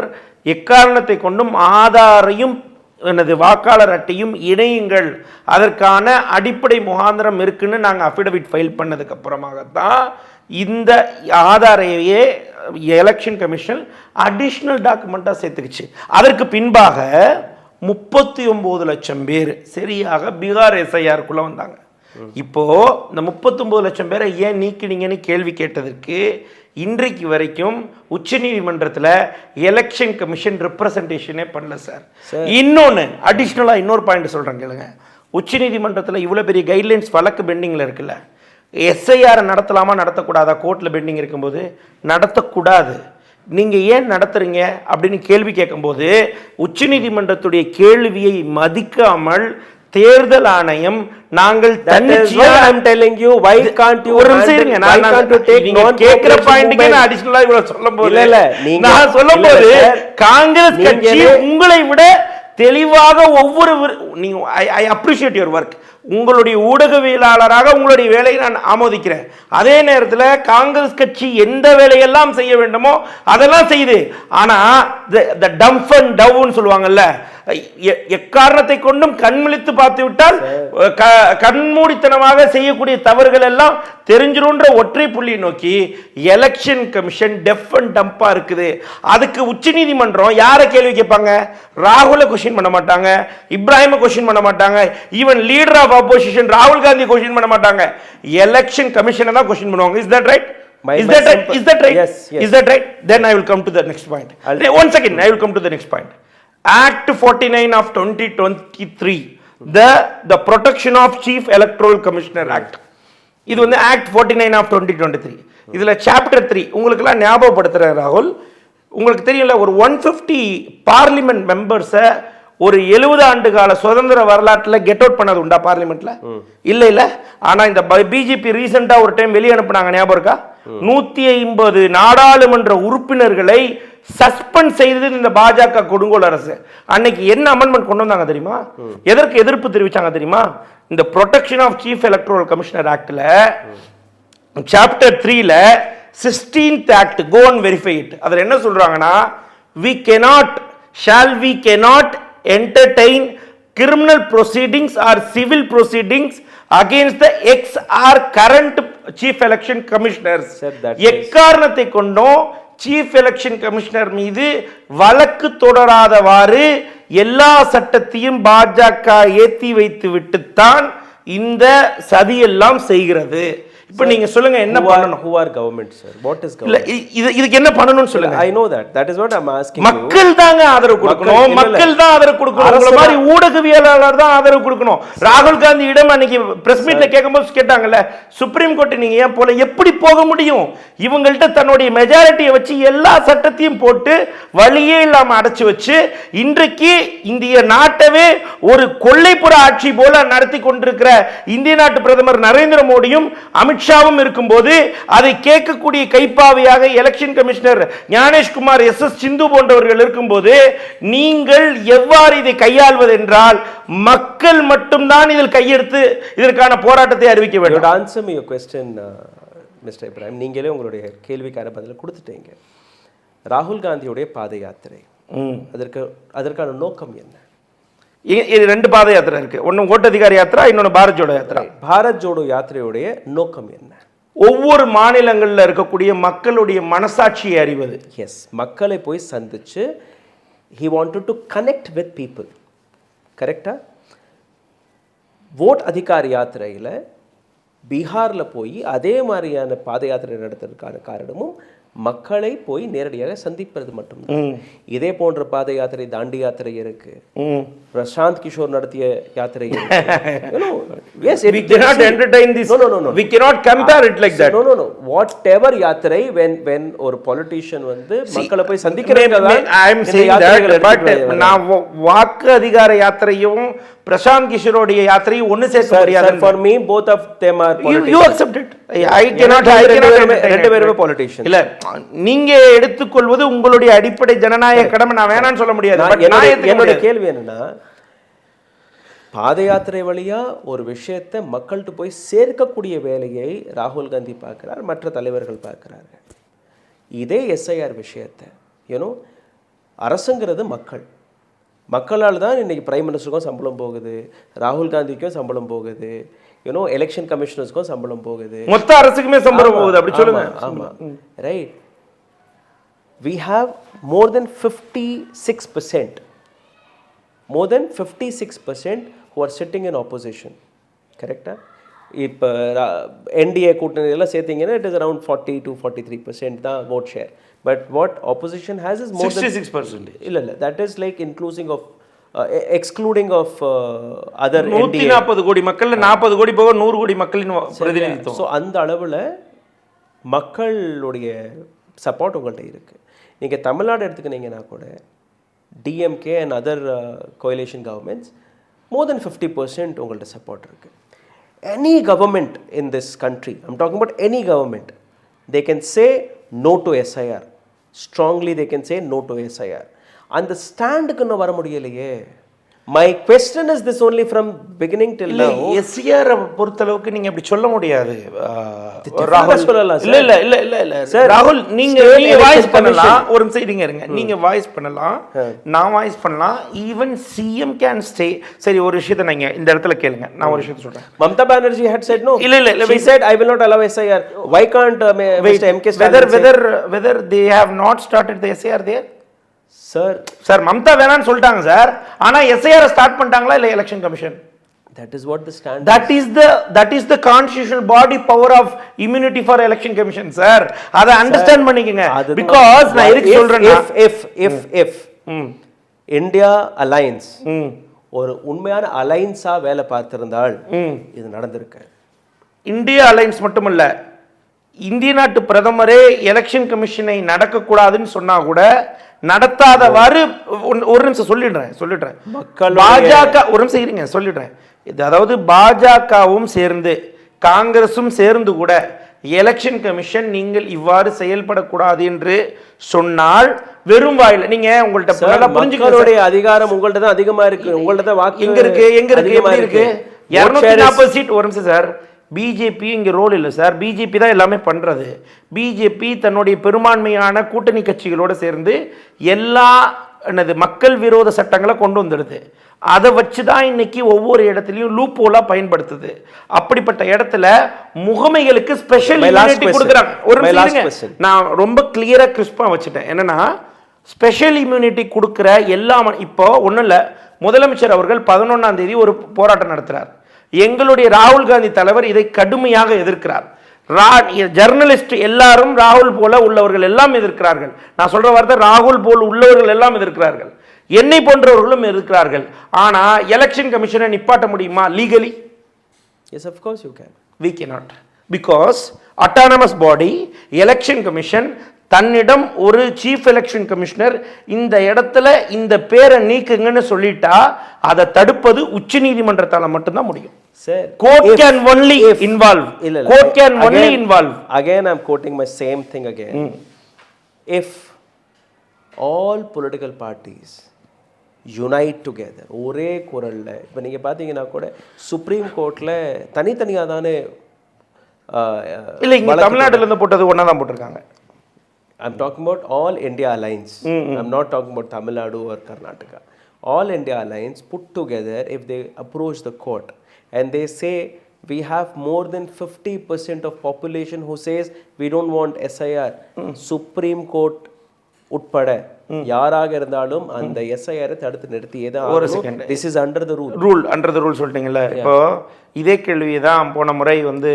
Speaker 1: எக்காரணத்தை கொண்டும் ஆதாரையும் எனது வாக்காளர் அட்டையும் இணையுங்கள், அதற்கான அடிப்படை முகாந்திரம் இருக்குன்னு நாங்கள் அஃபிடவிட் ஃபைல் பண்ணதுக்கு அப்புறமாகத்தான் இந்த ஆதாரையே எலெக்ஷன் கமிஷன் அடிஷ்னல் டாக்குமெண்ட்டாக சேர்த்துக்குச்சு. அதற்கு பின்பாக 39 லட்சம் பேர் சரியாக பீகார் எஸ்ஐஆருக்குள்ளே வந்தாங்க. இப்போ இந்த 39 லட்சம் பேரை ஏன் நீக்கினீங்கன்னு கேள்வி கேட்டதற்கு இன்றைக்கு வரைக்கும் உச்சநீதிமன்றத்தில் எலெக்ஷன் கமிஷன் ரெப்ரசன்டேஷனே பண்ணல சார். இன்னொன்று அடிஷ்னலாக இன்னொரு பாயிண்ட் சொல்கிறேன் கேளுங்க. உச்சநீதிமன்றத்தில் இவ்வளோ பெரிய கைட்லைன்ஸ் வழக்கு பெண்டிங்கில் இருக்குல்ல, எஸ்ஐஆரை நடத்தலாமா நடத்தக்கூடாதா? கோர்ட்டில் பெண்டிங் இருக்கும்போது நடத்தக்கூடாது. நீங்கள் ஏன் நடத்துறீங்க அப்படின்னு கேள்வி கேட்கும்போது உச்சநீதிமன்றத்துடைய கேள்வியை மதிக்காமல் தேர்தல் ஆணையம் நாங்கள் காங்கிரஸ் கட்சி உங்களை விட தெளிவாக ஒவ்வொரு ஐ அப்ரிஷியேட் யுவர் ஒர்க். உங்களுடைய ஊடகவியலாளராக உங்களுடைய வேலையை நான் ஆமோதிக்கிறேன். அதே நேரத்தில் காங்கிரஸ் கட்சி எந்த வேலையெல்லாம் செய்ய வேண்டுமோ அதெல்லாம் செய்யுது. ஆனால் டம்ப் அண்ட் டவுன்னு சொல்லுவாங்கல்ல, எக்காரணத்தை கொண்டும் கண்விழித்து பார்த்து விட்டால் கண்மூடித்தனமாக செய்யக்கூடிய தவறுகள் எல்லாம் தெரிஞ்சிரும்ன்ற ஒற்றை புள்ளியை நோக்கி எலெக்ஷன் கமிஷன் டெஃப் அண்ட் டம்பா இருக்குது. அதுக்கு உச்சநீதிமன்றம் யாரை கேள்வி கேட்பாங்க? ராகுலை கொஸ்டின் பண்ண மாட்டாங்க, இப்ராஹிமை கொஸ்டின் பண்ண மாட்டாங்க, ஈவன் லீடர் ஆஃப் ஆப்போசிஷன் ராகுல் காந்தி கொஸ்டின் பண்ண மாட்டாங்க, எலெக்ஷன் கமிஷனை தான் கொஸ்டின் பண்ணுவாங்க. Is that right? Is that right? Is that right?
Speaker 2: Yes, yes.
Speaker 1: Is that right? Then I will come to the next point. One second, I will come to the next point. Act 49 of 2023, the Protection of Chief Electoral Commissioner Act. இது வந்து Act 49 of 2023. இதுல Chapter 3 உங்களுக்கெல்லாம் ஞாபகப்படுத்துறேன் ராகுல். உங்களுக்கு தெரியல, ஒரு 150 parliament மெம்பர்ஸை ஒரு 70 ஆண்டு கால சுதந்திர வரலாற்றில் கெட் அவுட் பண்ணது உண்டா பார்லிமெண்ட்ல? இல்ல. ஆனா இந்த பிஜேபி ரீசெண்டா ஒரு டைம் வெளியே அனுப்புனாங்க, ஞாபகம் இருக்கா? 150 நாடாளுமன்ற உறுப்பினர்களை சஸ்பெண்ட் செய்தது இந்த பாஜக கொடுங்கோல் அரசு. அன்னைக்கு என்ன அமெண்ட்மெண்ட் கொண்டு வந்தாங்க தெரியுமா? எதற்கு எதிர்ப்பு தெரிவிச்சாங்க தெரியுமா? இந்த protection of chief electoral commissioner ஆக்ட்ல சாப்டர் 3ல 16th act, go and verify it. அதுல என்ன சொல்றாங்கன்னா, shall we cannot entertain criminal proceedings or civil proceedings against the ex or current chief election commissioners. எக்காரணத்தை கொண்டும் சீஃப் எலெக்ஷன் கமிஷனர் மீது வழக்கு தொடராதவாறு எல்லா சட்டத்தையும் பாஜக ஏற்றி வைத்து விட்டுத்தான் இந்த சதியெல்லாம் செய்கிறது. இப்போ நீங்க சொல்லுங்க என்ன பண்ணணும்?
Speaker 2: who are government sir, what is government?
Speaker 1: இதுக்கு என்ன பண்ணணும்னு சொல்லுங்க.
Speaker 2: I know that is what I'm asking.
Speaker 1: மக்கள் தாங்க ஆதரவு கொடுக்கணும், மக்கள் தான் ஆதரவு கொடுக்கணும். உங்கள மாதிரி ஊடகவியலாளர் தான் ஆதரவு கொடுக்கணும். ராகுல் காந்தி இடம் அன்னைக்கு பிரஸ் மீட்ல கேட்கும்போது கேட்டாங்கல்ல, சுப்ரீம் கோர்ட் நீங்க ஏன் போல? எப்படி போக முடியும்? இவங்கள்ட்ட தன்னுடைய மெஜாரிட்டியை வச்சு எல்லா சட்டத்தையும் போட்டு வழியே இல்லாம அடைச்சு வச்சு இன்றைக்கு இந்திய நாட்டவே ஒரு கொள்ளைப்புற ஆட்சி போல நடத்தி கொண்டிருக்கிற இந்திய நாட்டு பிரதமர் நரேந்திர மோடியும் அமித்ஷாவும் இருக்கும்போது அதை கேட்கக்கூடிய கைப்பாவையாக எலெக்ஷன் கமிஷனர் ஞானேஷ்குமார், எஸ் சிந்து போன்றவர்கள் இருக்கும்போது நீங்கள் எவ்வாறு இதை கையாள்வது என்றால் மக்கள் மட்டும்தான் இதில் கையெடுத்து இதற்கான போராட்டத்தை அறிவிக்க வேண்டும்.
Speaker 2: Answer me your question, Mr. Ibrahim. நீங்களே உங்களுடைய கேள்விக்கான பதிலை கொடுத்துட்டீங்க. ராகுல் காந்தியுடைய பாத யாத்திரை, அதற்கான நோக்கம் என்ன?
Speaker 1: இது 2 பாத யாத்திரை இருக்கு. ஒன்னு ஓட்டதிகார யாத்திரா, இன்னொன்னு பாரத் ஜோடோ யாத்திரா.
Speaker 2: பாரத் ஜோடோ யாத்திரையுடைய நோக்கம் என்ன?
Speaker 1: ஒவ்வொரு மாநிலங்களில் இருக்கக்கூடிய மக்களுடைய மனசாட்சியை அறிவது.
Speaker 2: எஸ், மக்களை போய் சந்திச்சு he wanted to connect with people. கரெக்டா? வோட் அதிகார் யாத்திரையில் பீகாரில் போய் அதே மாதிரியான பாத யாத்திரை நடத்துறதுக்கான காரணமும் மக்களை போய் நேரடியாக சந்திப்பது மட்டும்தான். இதே போன்ற பாத யாத்திரை தாண்டி யாத்திரை இருக்கு, பிரசாந்த் கிஷோர் நடத்திய யாத்திரை யாத்திரை when ஒரு பொலிட்டிஷியன் வந்து மக்களை போய் சந்திக்கிறேன்.
Speaker 1: வாக்கு அதிகார யாத்திரையும் பிரசாந்த் கிஷோருடைய யாத்திரையும் ஒன்னு சேர்க்க முடியாது.
Speaker 2: For me both of them are politicians.
Speaker 1: You accept it. I cannot
Speaker 2: ரெண்டு பேருமே politicians.
Speaker 1: இல்ல, நீங்க எடுத்துக்கொள்வது உங்களுடைய அடிப்படை ஜனநாயக கடமை, நான் வேணாம்னு சொல்ல முடியாது.
Speaker 2: என்னோட கேள்வி என்னன்னா, பாத யாத்திரை வழியா ஒரு விஷயத்தை மக்கள்கிட்ட போய் சேர்க்கக்கூடிய வேலையை ராகுல் காந்தி பார்க்கிறார், மற்ற தலைவர்கள் பார்க்கிறார்கள். இதே எஸ்ஐஆர் விஷயத்தை அரசுங்கிறது மக்களால் தான் இன்னைக்கு பிரைம் மினிஸ்டருக்கும் சம்பளம் போகுது, ராகுல் காந்திக்கும் சம்பளம் போகுது, எலெக்ஷன் கமிஷனர்ஸ்க்கும் சம்பளம் போகுது,
Speaker 1: மொத்த அரசுக்குமே சம்பளம் போகுது. அப்படி சொல்லுங்க.
Speaker 2: ஆமா, right. We have more than 56% who are sitting in opposition. கரெக்டா? இப்போ என்டிஏ கூட்டணி எல்லாம் சேர்த்தீங்கன்னா it is around 40 to 43% தான் vote share. But what opposition has is more
Speaker 1: 66%.
Speaker 2: இல்ல, that is like including of excluding of other
Speaker 1: 140 கோடி மக்கள்ல 40 கோடி போக 100 கோடி மக்களின் பிரதிநிதித்துவம்.
Speaker 2: ஸோ அந்த அளவில் மக்களுடைய சப்போர்ட் உங்கள்கிட்ட இருக்கு. நீங்கள் தமிழ்நாடு எடுத்துக்கினீங்கன்னா கூட DMK and other coalition governments more than 50% உங்கள்கிட்ட சப்போர்ட் இருக்கு. Any government in this country, I'm talking about any government, they can say no to SIR. Strongly they can say no to SIR. அந்த ஸ்டாண்டுக்கு இன்னும் வர முடியலையே. My question is this only from beginning till now.
Speaker 1: SIR பொறுத்தளவுக்கு நீங்க அப்படி சொல்ல முடியாது.
Speaker 2: ராகுல் சொல்லலாம்.
Speaker 1: இல்ல சார், ராகுல் நீங்க வாய்ஸ் பண்ணலாம். ஒரு நிமிஷம் இருங்க. நீங்க வாய்ஸ் பண்ணலாம், நான் வாய்ஸ் பண்ணலாம். Even CM can stay. சரி, ஒரு விஷயத்தை நீங்க இந்த இடத்துல கேளுங்க, நான் ஒரு விஷயத்தை சொல்றேன்.
Speaker 2: Mamata Banerjee had said no.
Speaker 1: இல்ல
Speaker 2: she said I will not allow SIR. Why can't Mr. MK
Speaker 1: whether they have not started the SIR there?
Speaker 2: Sir
Speaker 1: Mamata வேணான்னு சொல்லிட்டாங்க சார். ஆனா எஸ்ஐஆர் ஸ்டார்ட் பண்ணிட்டாங்களா இல்ல election commission?
Speaker 2: That is what the stand.
Speaker 1: That is the constitutional body power of immunity for election commission, sir. அத understand பண்ணிக்கங்க. Because நான் எதுக்கு சொல்றேன்னா,
Speaker 2: if India alliance ஒரு உண்மையான அலைன்ஸா வேலை பார்த்திருந்தால் இது நடந்திருக்கு.
Speaker 1: இந்தியா அலைன்ஸ் மட்டுமல்ல, இந்திய நாட்டு பிரதமரே எலெக்ஷன் கமிஷனை நடக்கக்கூடாதுன்னு சொன்னா கூட நடத்தாதவாறு, ஒரு நிமிஷம் சொல்லிடுறேன். பாஜக, ஒரு நிமிஷம் இருங்க, சொல்லிடுறேன். அதாவது பாஜகவும் சேர்ந்து காங்கிரசும் சேர்ந்து கூட எலெக்ஷன் கமிஷன் நீங்கள் இவ்வாறு செயல்படக்கூடாது என்று சொன்னால் வெறும் வாயில நீங்க உங்கள்ட்ட
Speaker 2: புரிஞ்சுக்களுடைய அதிகாரம் உங்கள்ட்ட தான் அதிகமா இருக்கு. உங்கள்ட்ட தான் வாக்கு
Speaker 1: எங்க இருக்கு எப்படி இருக்கு? 240 சீட். ஒரு நிமிஷம் சார், பிஜேபி இங்கே ரோல் இல்லை சார். பிஜேபி தான் எல்லாமே பண்ணுறது. பிஜேபி தன்னுடைய பெரும்பான்மையான கூட்டணி கட்சிகளோடு சேர்ந்து எல்லா மக்கள் விரோத சட்டங்களை கொண்டு வந்துடுது. அதை வச்சு தான் இன்னைக்கு ஒவ்வொரு இடத்துலையும் லூப்போலாக பயன்படுத்துது. அப்படிப்பட்ட இடத்துல முகமைகளுக்கு ஸ்பெஷல் இம்யூனிட்டி கொடுக்குறாங்க. ஒரு நிமிஷம், நான் ரொம்ப கிளியராக கிறிஸ்பாக வச்சுட்டேன். என்னன்னா, ஸ்பெஷல் இம்யூனிட்டி கொடுக்குற எல்லா இப்போ ஒன்றும் இல்லை, முதலமைச்சர் அவர்கள் 11ஆம் தேதி ஒரு போராட்டம் நடத்துகிறார். எங்களுடைய ராகுல் காந்தி தலைவர் இதை கடுமையாக எதிர்க்கிறார். ஜர்னலிஸ்ட் எல்லாரும் ராகுல் போல உள்ளவர்கள் எல்லாம் எதிர்க்கிறார்கள். நான் சொல்ற வார்த்தை ராகுல் போல் உள்ளவர்கள் எல்லாம் எதிர்க்கிறார்கள், என்னை போன்றவர்களும் எதிர்க்கிறார்கள். ஆனா எலெக்ஷன் கமிஷனை நிப்பாட்ட முடியுமா legally?
Speaker 2: Yes, of course you can.
Speaker 1: We cannot, because autonomous body election commission தன்னிடம் ஒரு சீஃப் எலெக்ஷன் கமிஷனர் இந்த இடத்துல இந்த பேரை நீக்குங்கன்னு சொல்லிட்டா அதை தடுப்பது உச்ச நீதிமன்றத்தால மட்டும்தான் முடியும். Court can only involve. Court can only involve.
Speaker 2: Again I'm quoting my same thing again. If all political parties unite together, ஒரே குரல்ல, இப்போ நீங்க பாத்தீங்கன்னா கூட சுப்ரீம் கோர்ட்ல தனித்தனியா தானே
Speaker 1: இல்ல, இங்க தமிழ்நாட்டுல இருந்து போட்டது ஒண்ணா தான் போட்டிருக்காங்க.
Speaker 2: I'm talking about all India alliance. I'm not talking about Tamil Nadu or Karnataka. All India alliance put together, if they approach the court and they say we have more than 50% of population who says we don't want SIR. Supreme Court உட்பட யாராக இருந்தாலும் அந்த SIR தடுத்து நிறுத்தியே தான்.
Speaker 1: ஒரு second,
Speaker 2: this is under the rule
Speaker 1: சொல்லிட்டீங்கல்ல. இப்போ இதே கேள்வி தான் போன முறை வந்து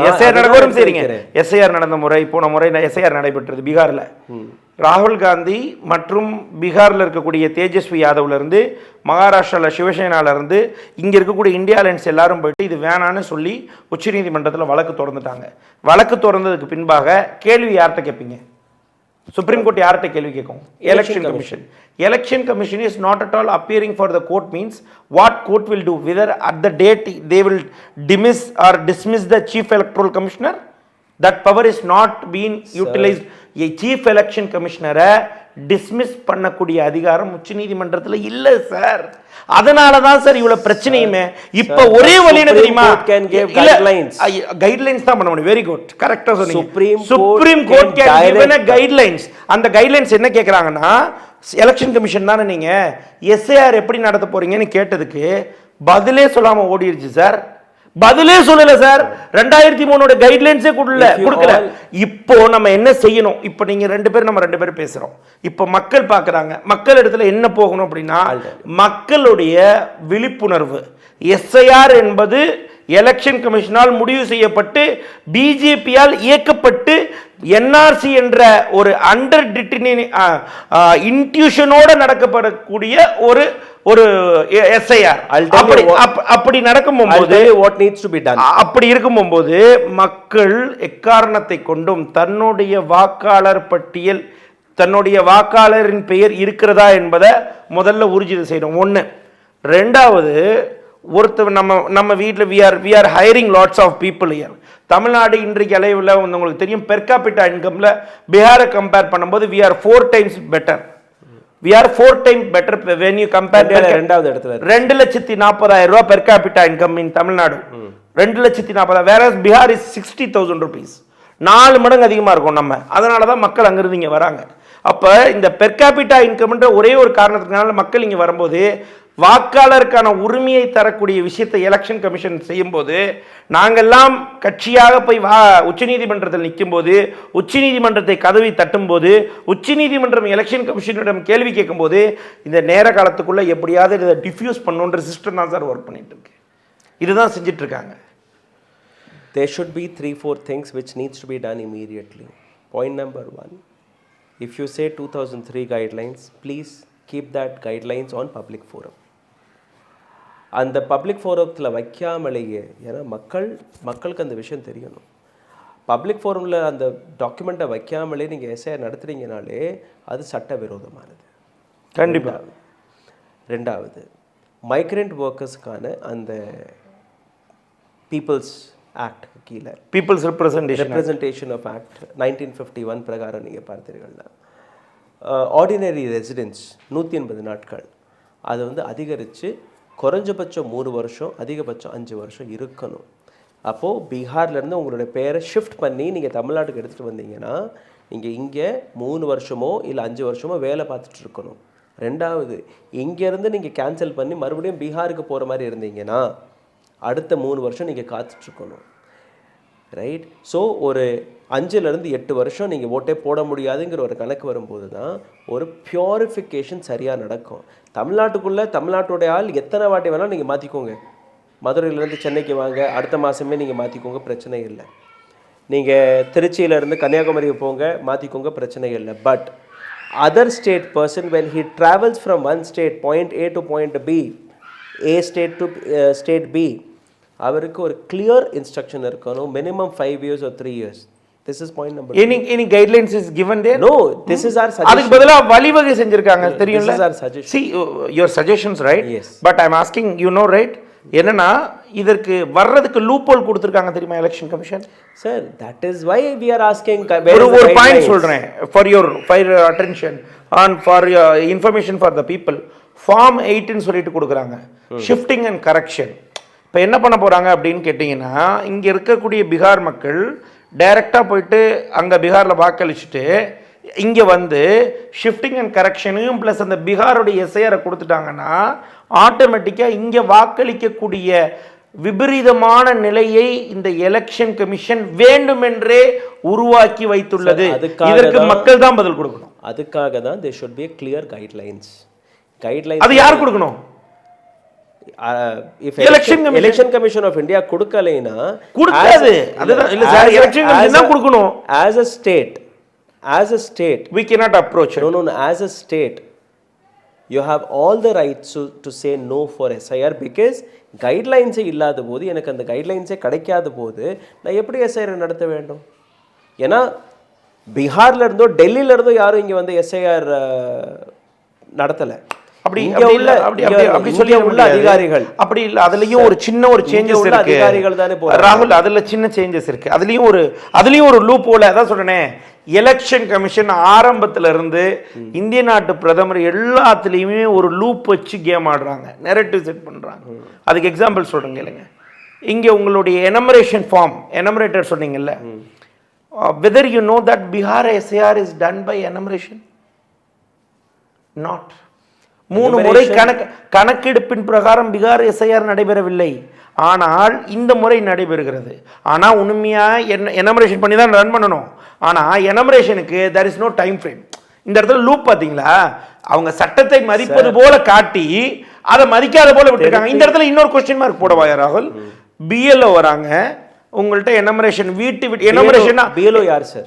Speaker 1: எஸ்ஐஆர் நடக்கும் சரிங்க, எஸ்ஐஆர் நடந்த முறை போன முறை எஸ்ஐஆர் நடைபெற்றது பீகார்ல. ராகுல் காந்தி மற்றும் பீகார்ல இருக்கக்கூடிய தேஜஸ்வி யாதவ்ல இருந்து, மகாராஷ்டிரால சிவசேனால இருந்து, இங்க இருக்கக்கூடிய இந்தியா அலையன்ஸ் எல்லாரும் போயிட்டு இது வேணான்னு சொல்லி உச்சநீதிமன்றத்தில் வழக்கு தொடர்ந்துட்டாங்க. வழக்கு தொடர்ந்ததுக்கு பின்பாக கேள்வி யார்கிட்ட கேட்பீங்க? சுப்ரீம் கோர்ட் யார்கிட்ட கேள்வி கேட்கும்? Election commission. Election commission is not at all appearing for the court means what court will do, whether at the date they will dismiss the chief electoral commissioner. That power is not being utilized. A chief election commissioner dismiss பண்ணக்கூடிய அதிகாரம் உச்சநீதிமன்றத்தில் இல்ல sir. அதனால தான் sir இவ்வளவு பிரச்சனையுமே. இப்ப ஒரே வழி என்ன தெரியுமா? கைட்லைன்ஸ் தான் பண்ண முடியும். வெரி குட், கரெக்டா சொன்னீங்க. Supreme court can give a guidelines. அந்த கைட்லைன்ஸ் என்ன கேக்குறாங்கன்னா, எலெக்ஷன் கமிஷன் தானே நீங்க எஸ்ஐஆர் எப்படி நடத்த போறீங்கன்னு கேட்டதுக்கு பதிலே சொல்லாம ஓடிடுச்சு சார். பதிலே சொல்லல சார். 2003 கைட்லைன்ஸே கொடுக்கல. இப்போ நம்ம என்ன செய்யணும்? இப்போ நீங்க நம்ம ரெண்டு பேரும் பேசுறோம். இப்போ மக்கள் பார்க்கறாங்க. மக்கள் இடத்துல என்ன போகணும் அப்படின்னா, மக்களுடைய விழிப்புணர்வு. எஸ்ஐஆர் என்பது எலெக்ஷன் கமிஷனால் முடிவு செய்யப்பட்டு பிஜேபியால் இயக்கப்பட்டு என்ஆர்சி என்ற ஒரு அண்டர் இன்ட்யூஷனோட நடக்கப்படக்கூடிய ஒரு ஒரு எஸ்ஐஆர். அப்படி நடக்கும்போது
Speaker 2: what needs to be done,
Speaker 1: அப்படி இருக்கும்போது மக்கள் எக்காரணத்தை கொண்டும் தன்னுடைய வாக்காளர் பட்டியல், தன்னுடைய வாக்காளரின் பெயர் இருக்கிறதா என்பதை முதல்ல உறுதி செய்யணும். ஒன்று. ரெண்டாவது, ஒருத்தர் நம்ம வீட்டில் we are hiring lots of people here. Tamil Nadu இன்றைக்கு அளவில் உங்களுக்கு தெரியும், பெர் கேபிட்டா இன்கம்ல பீகாரை கம்பேர் பண்ணும்போது we are 4 times better. We are 4 times better when you compare.
Speaker 2: ரெண்டாவது இடத்துல
Speaker 1: 2,40,000 ரூபாய் per capita income in Tamil Nadu. 2,40,000, whereas Bihar is 60,000 rupees. 4 மடங்கு அதிகமா இருக்கும் நம்ம. அதனால தான் மக்கள் அங்கிருந்து இங்க வராங்க. அப்ப இந்த பெர் கேபிட்டா இன்கம்ன்ற ஒரே ஒரு காரணத்தினால மக்கள் இங்க வரும்போது வாக்காளருக்கான உரிமையை தரக்கூடிய விஷயத்தை எலெக்ஷன் கமிஷன் செய்யும்போது, நாங்கெல்லாம் கட்சியாக போய் உச்சநீதிமன்றத்தில் நிற்கும் போது, உச்சநீதிமன்றத்தை கதவை தட்டும் போது, உச்சநீதிமன்றம் எலெக்ஷன் கமிஷனிடம் கேள்வி கேட்கும் போது, இந்த நேர காலத்துக்குள்ள எப்படியாவது இதை டிஃப்யூஸ் பண்ணுன்ற சிஸ்டம் தான் சார் ஒர்க் பண்ணிட்டு இருக்கு. இதுதான் செஞ்சுட்டு இருக்காங்க.
Speaker 2: There should be 3-4 things which needs to be done immediately. Point number 1, if you say 2003 guidelines, please keep that guidelines on public forum. அந்த பப்ளிக் ஃபோரத்தில் வைக்காமலேயே, ஏன்னா மக்களுக்கு அந்த விஷயம் தெரியணும். பப்ளிக் ஃபோரமில் அந்த டாக்குமெண்ட்டை வைக்காமலே நீங்கள் எஸ்ஐஆர் நடத்துறீங்கனாலே அது சட்டவிரோதமானது.
Speaker 1: கண்டிப்பாக.
Speaker 2: ரெண்டாவது, மைக்ரண்ட் ஒர்க்கர்ஸுக்கான அந்த பீப்புள்ஸ் ஆக்ட் கீழே,
Speaker 1: பீப்புள்ஸ் ரெப்ரசன்டேஷன்
Speaker 2: ஆஃப் ஆக்ட் 1951 பிரகாரம் நீங்கள் பார்த்தீர்கள்னா, ஆர்டினரி ரெசிடென்ஸ் 180 நாட்கள் அதை வந்து அதிகரித்து குறைஞ்சபட்சம் 3 வருஷம், அதிகபட்சம் 5 வருஷம் இருக்கணும். அப்போது பீகார்லேருந்து உங்களுடைய பேரை ஷிஃப்ட் பண்ணி நீங்கள் தமிழ்நாட்டுக்கு எடுத்துகிட்டு வந்தீங்கன்னா, நீங்கள் இங்கே 3 வருஷமோ இல்லை 5 வருஷமோ வேலை பார்த்துட்டு இருக்கணும். ரெண்டாவது, இங்கேருந்து நீங்கள் கேன்சல் பண்ணி மறுபடியும் பீகாருக்கு போகிற மாதிரி இருந்தீங்கன்னா அடுத்த 3 வருஷம் நீங்கள் காத்துட்ருக்கணும். ரைட்? ஸோ ஒரு 5லேருந்து 8 வருஷம் நீங்கள் ஓட்டே போட முடியாதுங்கிற ஒரு கணக்கு வரும்போது தான் ஒரு பியூரிஃபிகேஷன் சரியாக நடக்கும். தமிழ்நாட்டுடைய ஆள் எத்தனை வாட்டி வேணாலும் நீங்கள் மாற்றிக்கோங்க. மதுரையிலேருந்து சென்னைக்கு வாங்க, அடுத்த மாதமே நீங்கள் மாற்றிக்கோங்க, பிரச்சனை இல்லை. நீங்கள் திருச்சியிலேருந்து கன்னியாகுமரிக்கு போங்க, மாற்றிக்கோங்க, பிரச்சனை இல்லை. But other state person when he travels from one state, point A to point B, A state to state B, அவருக்கு ஒரு கிளியர் இன்ஸ்ட்ரக்ஷன் இருக்கணும். Minimum 5 years or 3 years. This is point number 2.
Speaker 1: Any guidelines is given there?
Speaker 2: No, this is our suggestion.
Speaker 1: அதுக்கு பதிலா வழிவகை செஞ்சிருக்காங்க, தெரியும்ல?
Speaker 2: This is our suggestion.
Speaker 1: See, your suggestions, right?
Speaker 2: Yes.
Speaker 1: But I'm asking, you know, right? என்னன்னா இதற்கு வர்றதுக்கு loop whole கொடுத்திருக்காங்க தெரியுமா election commission?
Speaker 2: Sir, that is why we are asking.
Speaker 1: ஒரு பாயிண்ட் சொல்றேன் for your attention and for your information for the people. Form 8 ன்னு சொல்லிட்டு கொடுக்குறாங்க, ஷிஃப்டிங் அண்ட் கரெக்ஷன். இப்போ என்ன பண்ண போகிறாங்க அப்படின்னு கேட்டிங்கன்னா, இங்கே இருக்கக்கூடிய பீகார் மக்கள் டைரெக்டாக போயிட்டு அங்கே பீகாரில் வாக்களிச்சுட்டு இங்கே வந்து ஷிஃப்டிங் அண்ட் கரெக்ஷனையும் ப்ளஸ் அந்த பீகாரோடைய எஸ்ஐஆரை கொடுத்துட்டாங்கன்னா ஆட்டோமேட்டிக்காக இங்கே வாக்களிக்கக்கூடிய விபரீதமான நிலையை இந்த எலெக்ஷன் கமிஷன் வேண்டுமென்றே உருவாக்கி வைத்துள்ளது. இதற்கு மக்கள் தான் பதில் கொடுக்கணும்.
Speaker 2: அதுக்காக தான் there should be a clear guidelines.
Speaker 1: அது யார் கொடுக்கணும்?
Speaker 2: if election commission of India கொடுக்கலைனா
Speaker 1: கொடுக்காது. அதுதான் இல்ல சார், எலெக்ஷன் கமிஷன் தான் கொடுக்கணும்.
Speaker 2: as a state
Speaker 1: we cannot approach it.
Speaker 2: no as a state you have all the rights to say no for SIR because guidelines இல்லாத போது, எனக்கு அந்த guidelines கிடைக்காத போது நான் எப்படி SIR நடத்த வேண்டும்? ஏன்னா பீகார்ல இருந்தோ டெல்லியில இருந்தோ யாரும் இங்க வந்து SIR நடத்தல.
Speaker 1: அப்படி இல்ல, அப்படி சொல்லி உள்ள அதிகாரிகள் அப்படி இல்ல. அதுலயும் ஒரு சின்ன ஒரு சேஞ்சஸ் இருக்கு.
Speaker 2: அதிகாரிகள் தானே
Speaker 1: ராகுல், அதுல சின்ன சேஞ்சஸ் இருக்கு. அதுலயும் ஒரு லூப் ஹோல். அதான் சொல்றேனே, எலெக்ஷன் கமிஷன் ஆரம்பத்துல இருந்து இந்திய நாட்டு பிரதமர் எல்லாத்துலயுமே ஒரு லூப் வச்சு கேம் ஆடுறாங்க, நெரேட்டிவ் செட் பண்றாங்க. அதுக்கு எக்ஸாம்பிள் சொல்றேங்க இல்லைங்க. இங்க உங்களுடைய எனமரேஷன் ஃபார்ம், எனமரேட்டர் சொன்னீங்கல்ல, whether you know that Bihar SIR is done by enumeration? Not. 3 முறை கணக்கெடுப்பின் பிரகாரம் பீகார் எஸ்ஐஆர் நடைபெறவில்லை. ஆனால் இந்த முறை நடைபெறுகிறது. ஆனால் உண்மையா எனமரேஷன் பண்ணி தான் ரன் பண்ணணும். ஆனால் எனமரேஷனுக்கு there is no time frame. இந்த இடத்துல லூப் பார்த்தீங்களா, அவங்க சட்டத்தை மதிப்பது போல காட்டி அதை மதிக்காத போல விட்டுருக்காங்க. இந்த இடத்துல இன்னொரு கொஸ்டின் மார்க் போடவா ராகுல்? பிஎல்ஓ வராங்க உங்கள்ட்ட எனமரேஷன் எனமரேஷன்
Speaker 2: பிஎல்ஓ யார் sir?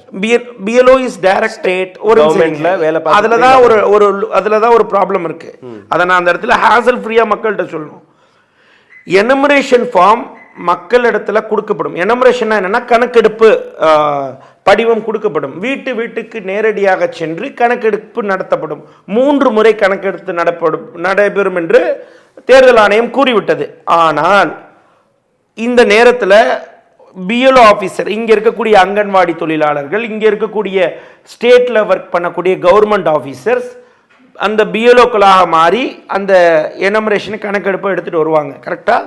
Speaker 1: BLO is direct state ஒரு கவர்மெண்ட்ல வேலை பார்த்து அதுல தான் ஒரு ப்ராப்ளம் இருக்கு. அதை நான் அந்த இடத்துல ஹேசல் ஃப்ரீயா மக்கள்கிட்ட சொல்லணும். எனமரேஷன் ஃபார்ம் மக்கள் இடத்துல கொடுக்கப்படும். எனமரேஷன் என்னன்னா கணக்கெடுப்பு படிவம் கொடுக்கப்படும். வீட்டுக்கு நேரடியாக சென்று கணக்கெடுப்பு நடத்தப்படும். 3 முறை கணக்கெடுப்பு நடைபெறும் என்று தேர்தல் ஆணையம் கூறிவிட்டது. ஆனால் இந்த நேரத்தில் பிஎல்ஓ ஆஃபீஸர், இங்கே இருக்கக்கூடிய அங்கன்வாடி தொழிலாளர்கள், இங்கே இருக்கக்கூடிய ஸ்டேட்டில் ஒர்க் பண்ணக்கூடிய கவர்மெண்ட் ஆஃபீஸர்ஸ் அந்த பிஎல்ஓக்களாக மாறி அந்த எனமரேஷனை கணக்கெடுப்பை எடுத்துகிட்டு வருவாங்க. கரெக்டாக?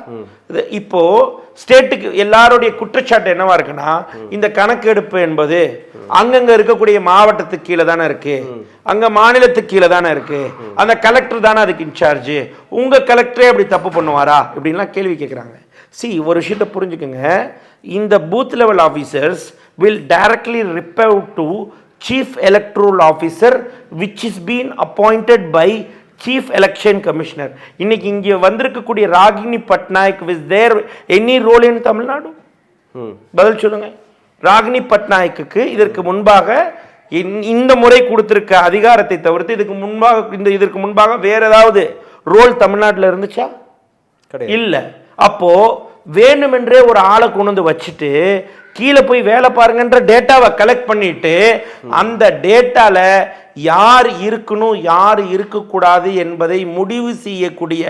Speaker 1: இப்போது ஸ்டேட்டுக்கு எல்லாருடைய குற்றச்சாட்டு என்னவா இருக்குன்னா, இந்த கணக்கெடுப்பு என்பது அங்கங்கே இருக்கக்கூடிய மாவட்டத்துக்கு கீழே தானே இருக்குது, அங்கே மாநிலத்துக்கு கீழே தானே இருக்குது, அந்த கலெக்டர் தானே அதுக்கு இன்சார்ஜு, உங்கள் கலெக்டரே அப்படி தப்பு பண்ணுவாரா இப்படின்லாம் கேள்வி கேட்குறாங்க. ஒரு விஷயத்தை புரிஞ்சுக்கோங்க, இந்த booth level officers will directly report to chief electoral officer which is been appointed by chief election commissioner. இன்னைக்கு இங்கே வந்திருக்கக்கூடிய Ragini Patnaik was there any role in Tamil Nadu? பதில் சொல்லுங்க. ராகினி பட்நாயக்கு இதற்கு முன்பாக இந்த முறை கொடுத்திருக்க அதிகாரத்தை தவிர்த்து இதற்கு முன்பாக வேற ஏதாவது ரோல் தமிழ்நாட்டில் இருந்துச்சா? இல்ல. அப்போ வேணுமென்றே ஒரு ஆளை கொண்டு வச்சுட்டு கீழே போய் வேலை பாருங்கன்ற டேட்டாவை கலெக்ட் பண்ணிட்டு அந்த டேட்டால யார் இருக்கணும் யார் இருக்கக்கூடாது என்பதை முடிவு செய்யக்கூடிய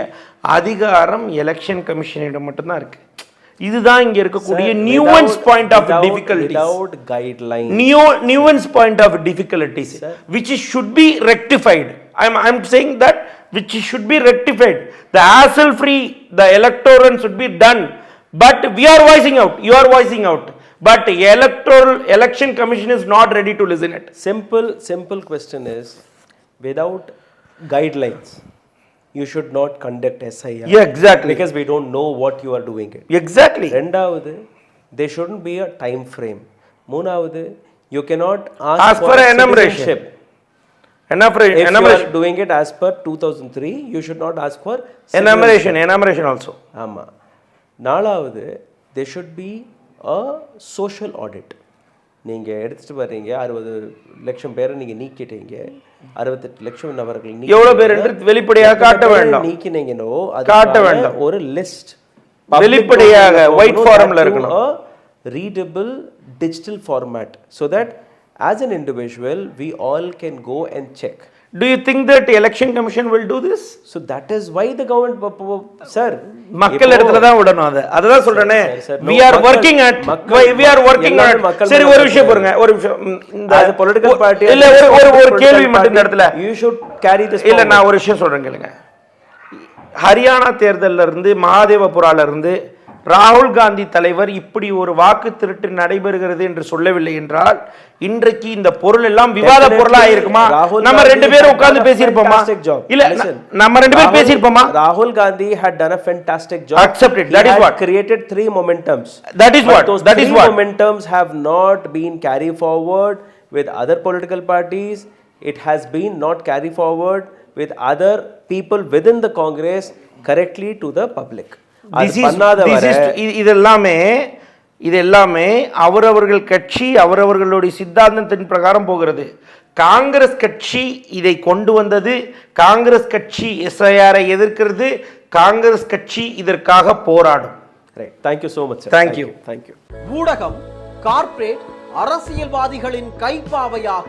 Speaker 1: அதிகாரம் எலெக்ஷன் கமிஷனிடம் மட்டும்தான் இருக்கு. இதுதான் இங்க இருக்கக்கூடிய nuance point of difficulties.
Speaker 2: without guideline,
Speaker 1: nuance point of difficulties which should be rectified. I'm saying that which should be rectified. The hassle free, the electoral should be done, but we are voicing out, you are voicing out, but election commission is not ready to listen it.
Speaker 2: Simple question is, without guidelines you should not conduct SIR.
Speaker 1: Yeah, exactly,
Speaker 2: because we don't know what you are doing it.
Speaker 1: Exactly.
Speaker 2: ரெண்டாவது, there shouldn't be a time frame. மூணாவது, you cannot
Speaker 1: ask for enumeration.
Speaker 2: If you are doing it as per 2003, you should not ask for
Speaker 1: enumeration also.
Speaker 2: ஆமா. நாலாவது, there should be a social audit. நீங்க எடுத்துட்டு வர்றீங்க 60 லட்சம் பேரை நீங்க நீக்கிட்டீங்க, 68 லட்சம் நபர்கள்
Speaker 1: எவ்வளவு பேர் என்று வெளிப்படையாக காட்ட வேண்டும்.
Speaker 2: நீக்கினீங்கனோ
Speaker 1: காட்ட வேண்டும்.
Speaker 2: ஒரு லிஸ்ட்
Speaker 1: வெளிப்படையாக ஒயிட் ஃபார்ம்ல இருக்கணும்,
Speaker 2: readable digital format, so that as an individual we all can go and check.
Speaker 1: Do you think that election commission will do this?
Speaker 2: So that is why the government, sir,
Speaker 1: மக்கள் இடத்துல தான் விடணும். அதுதான் சொல்றேனே, we are working at சரி ஒரு விஷயம் பாருங்க, ஒரு விஷயம், இந்த
Speaker 2: பொலிட்டிக்கல் பார்ட்டி
Speaker 1: இல்ல ஒரு கேள்வி மட்டும் இந்த இடத்துல
Speaker 2: you should carry this.
Speaker 1: இல்ல நான் ஒரு விஷயம் சொல்றேன் கேளுங்க. ஹரியானா தேர்தல்ல இருந்து மகாதேவபுரால இருந்து ராகுல் காந்தி தலைவர் இப்படி ஒரு வாக்கு திருட்டு நடைபெறுகிறது என்று சொல்லவில்லை என்றால் இன்றைக்கு இந்த பொருள் எல்லாம் விவாத பொருளா இருக்குமா? நம்ம ரெண்டு பேரும் உட்கார்ந்து பேசியிருப்போமா? இல்ல நம்ம ரெண்டு பேரும் பேசியிருப்போமா?
Speaker 2: Rahul Gandhi had done a fantastic job.
Speaker 1: Accept it. That is what
Speaker 2: created 3 momentums.
Speaker 1: That is what
Speaker 2: those 3 momentums have not been carried forward with other political parties. It has been not carried forward with other people within the Congress correctly to the public.
Speaker 1: இதெல்லாமே அவரவர்கள் கட்சி அவரவர்களுடைய சித்தாந்தத்தின் பிரகாரம் போகிறது. காங்கிரஸ் கட்சி இதை கொண்டு வந்தது, காங்கிரஸ் கட்சி எஸ்ஐஆரை எதிர்க்கிறது, காங்கிரஸ் கட்சி இதற்காக போராடும்.
Speaker 2: Thank you so much, sir.
Speaker 1: Thank you.
Speaker 2: Thank you.
Speaker 3: ஊடகம் கார்ப்பரேட் அரசியல்வாதிகளின் கைப்பாவையாக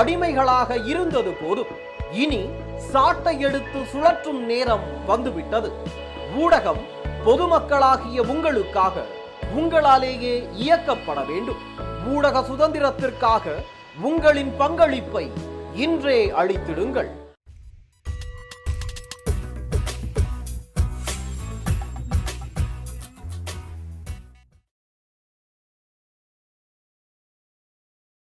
Speaker 3: அடிமைகளாக இருந்தது போதும். இனி சாட்டை எடுத்து சுழற்றும் நேரம் வந்துவிட்டது. ஊடகம் பொதுமக்களாகிய உங்களுக்காக உங்களாலேயே இயக்கப்பட வேண்டும். ஊடக சுதந்திரத்திற்காக உங்களின் பங்களிப்பை இன்றே அளித்திடுங்கள்.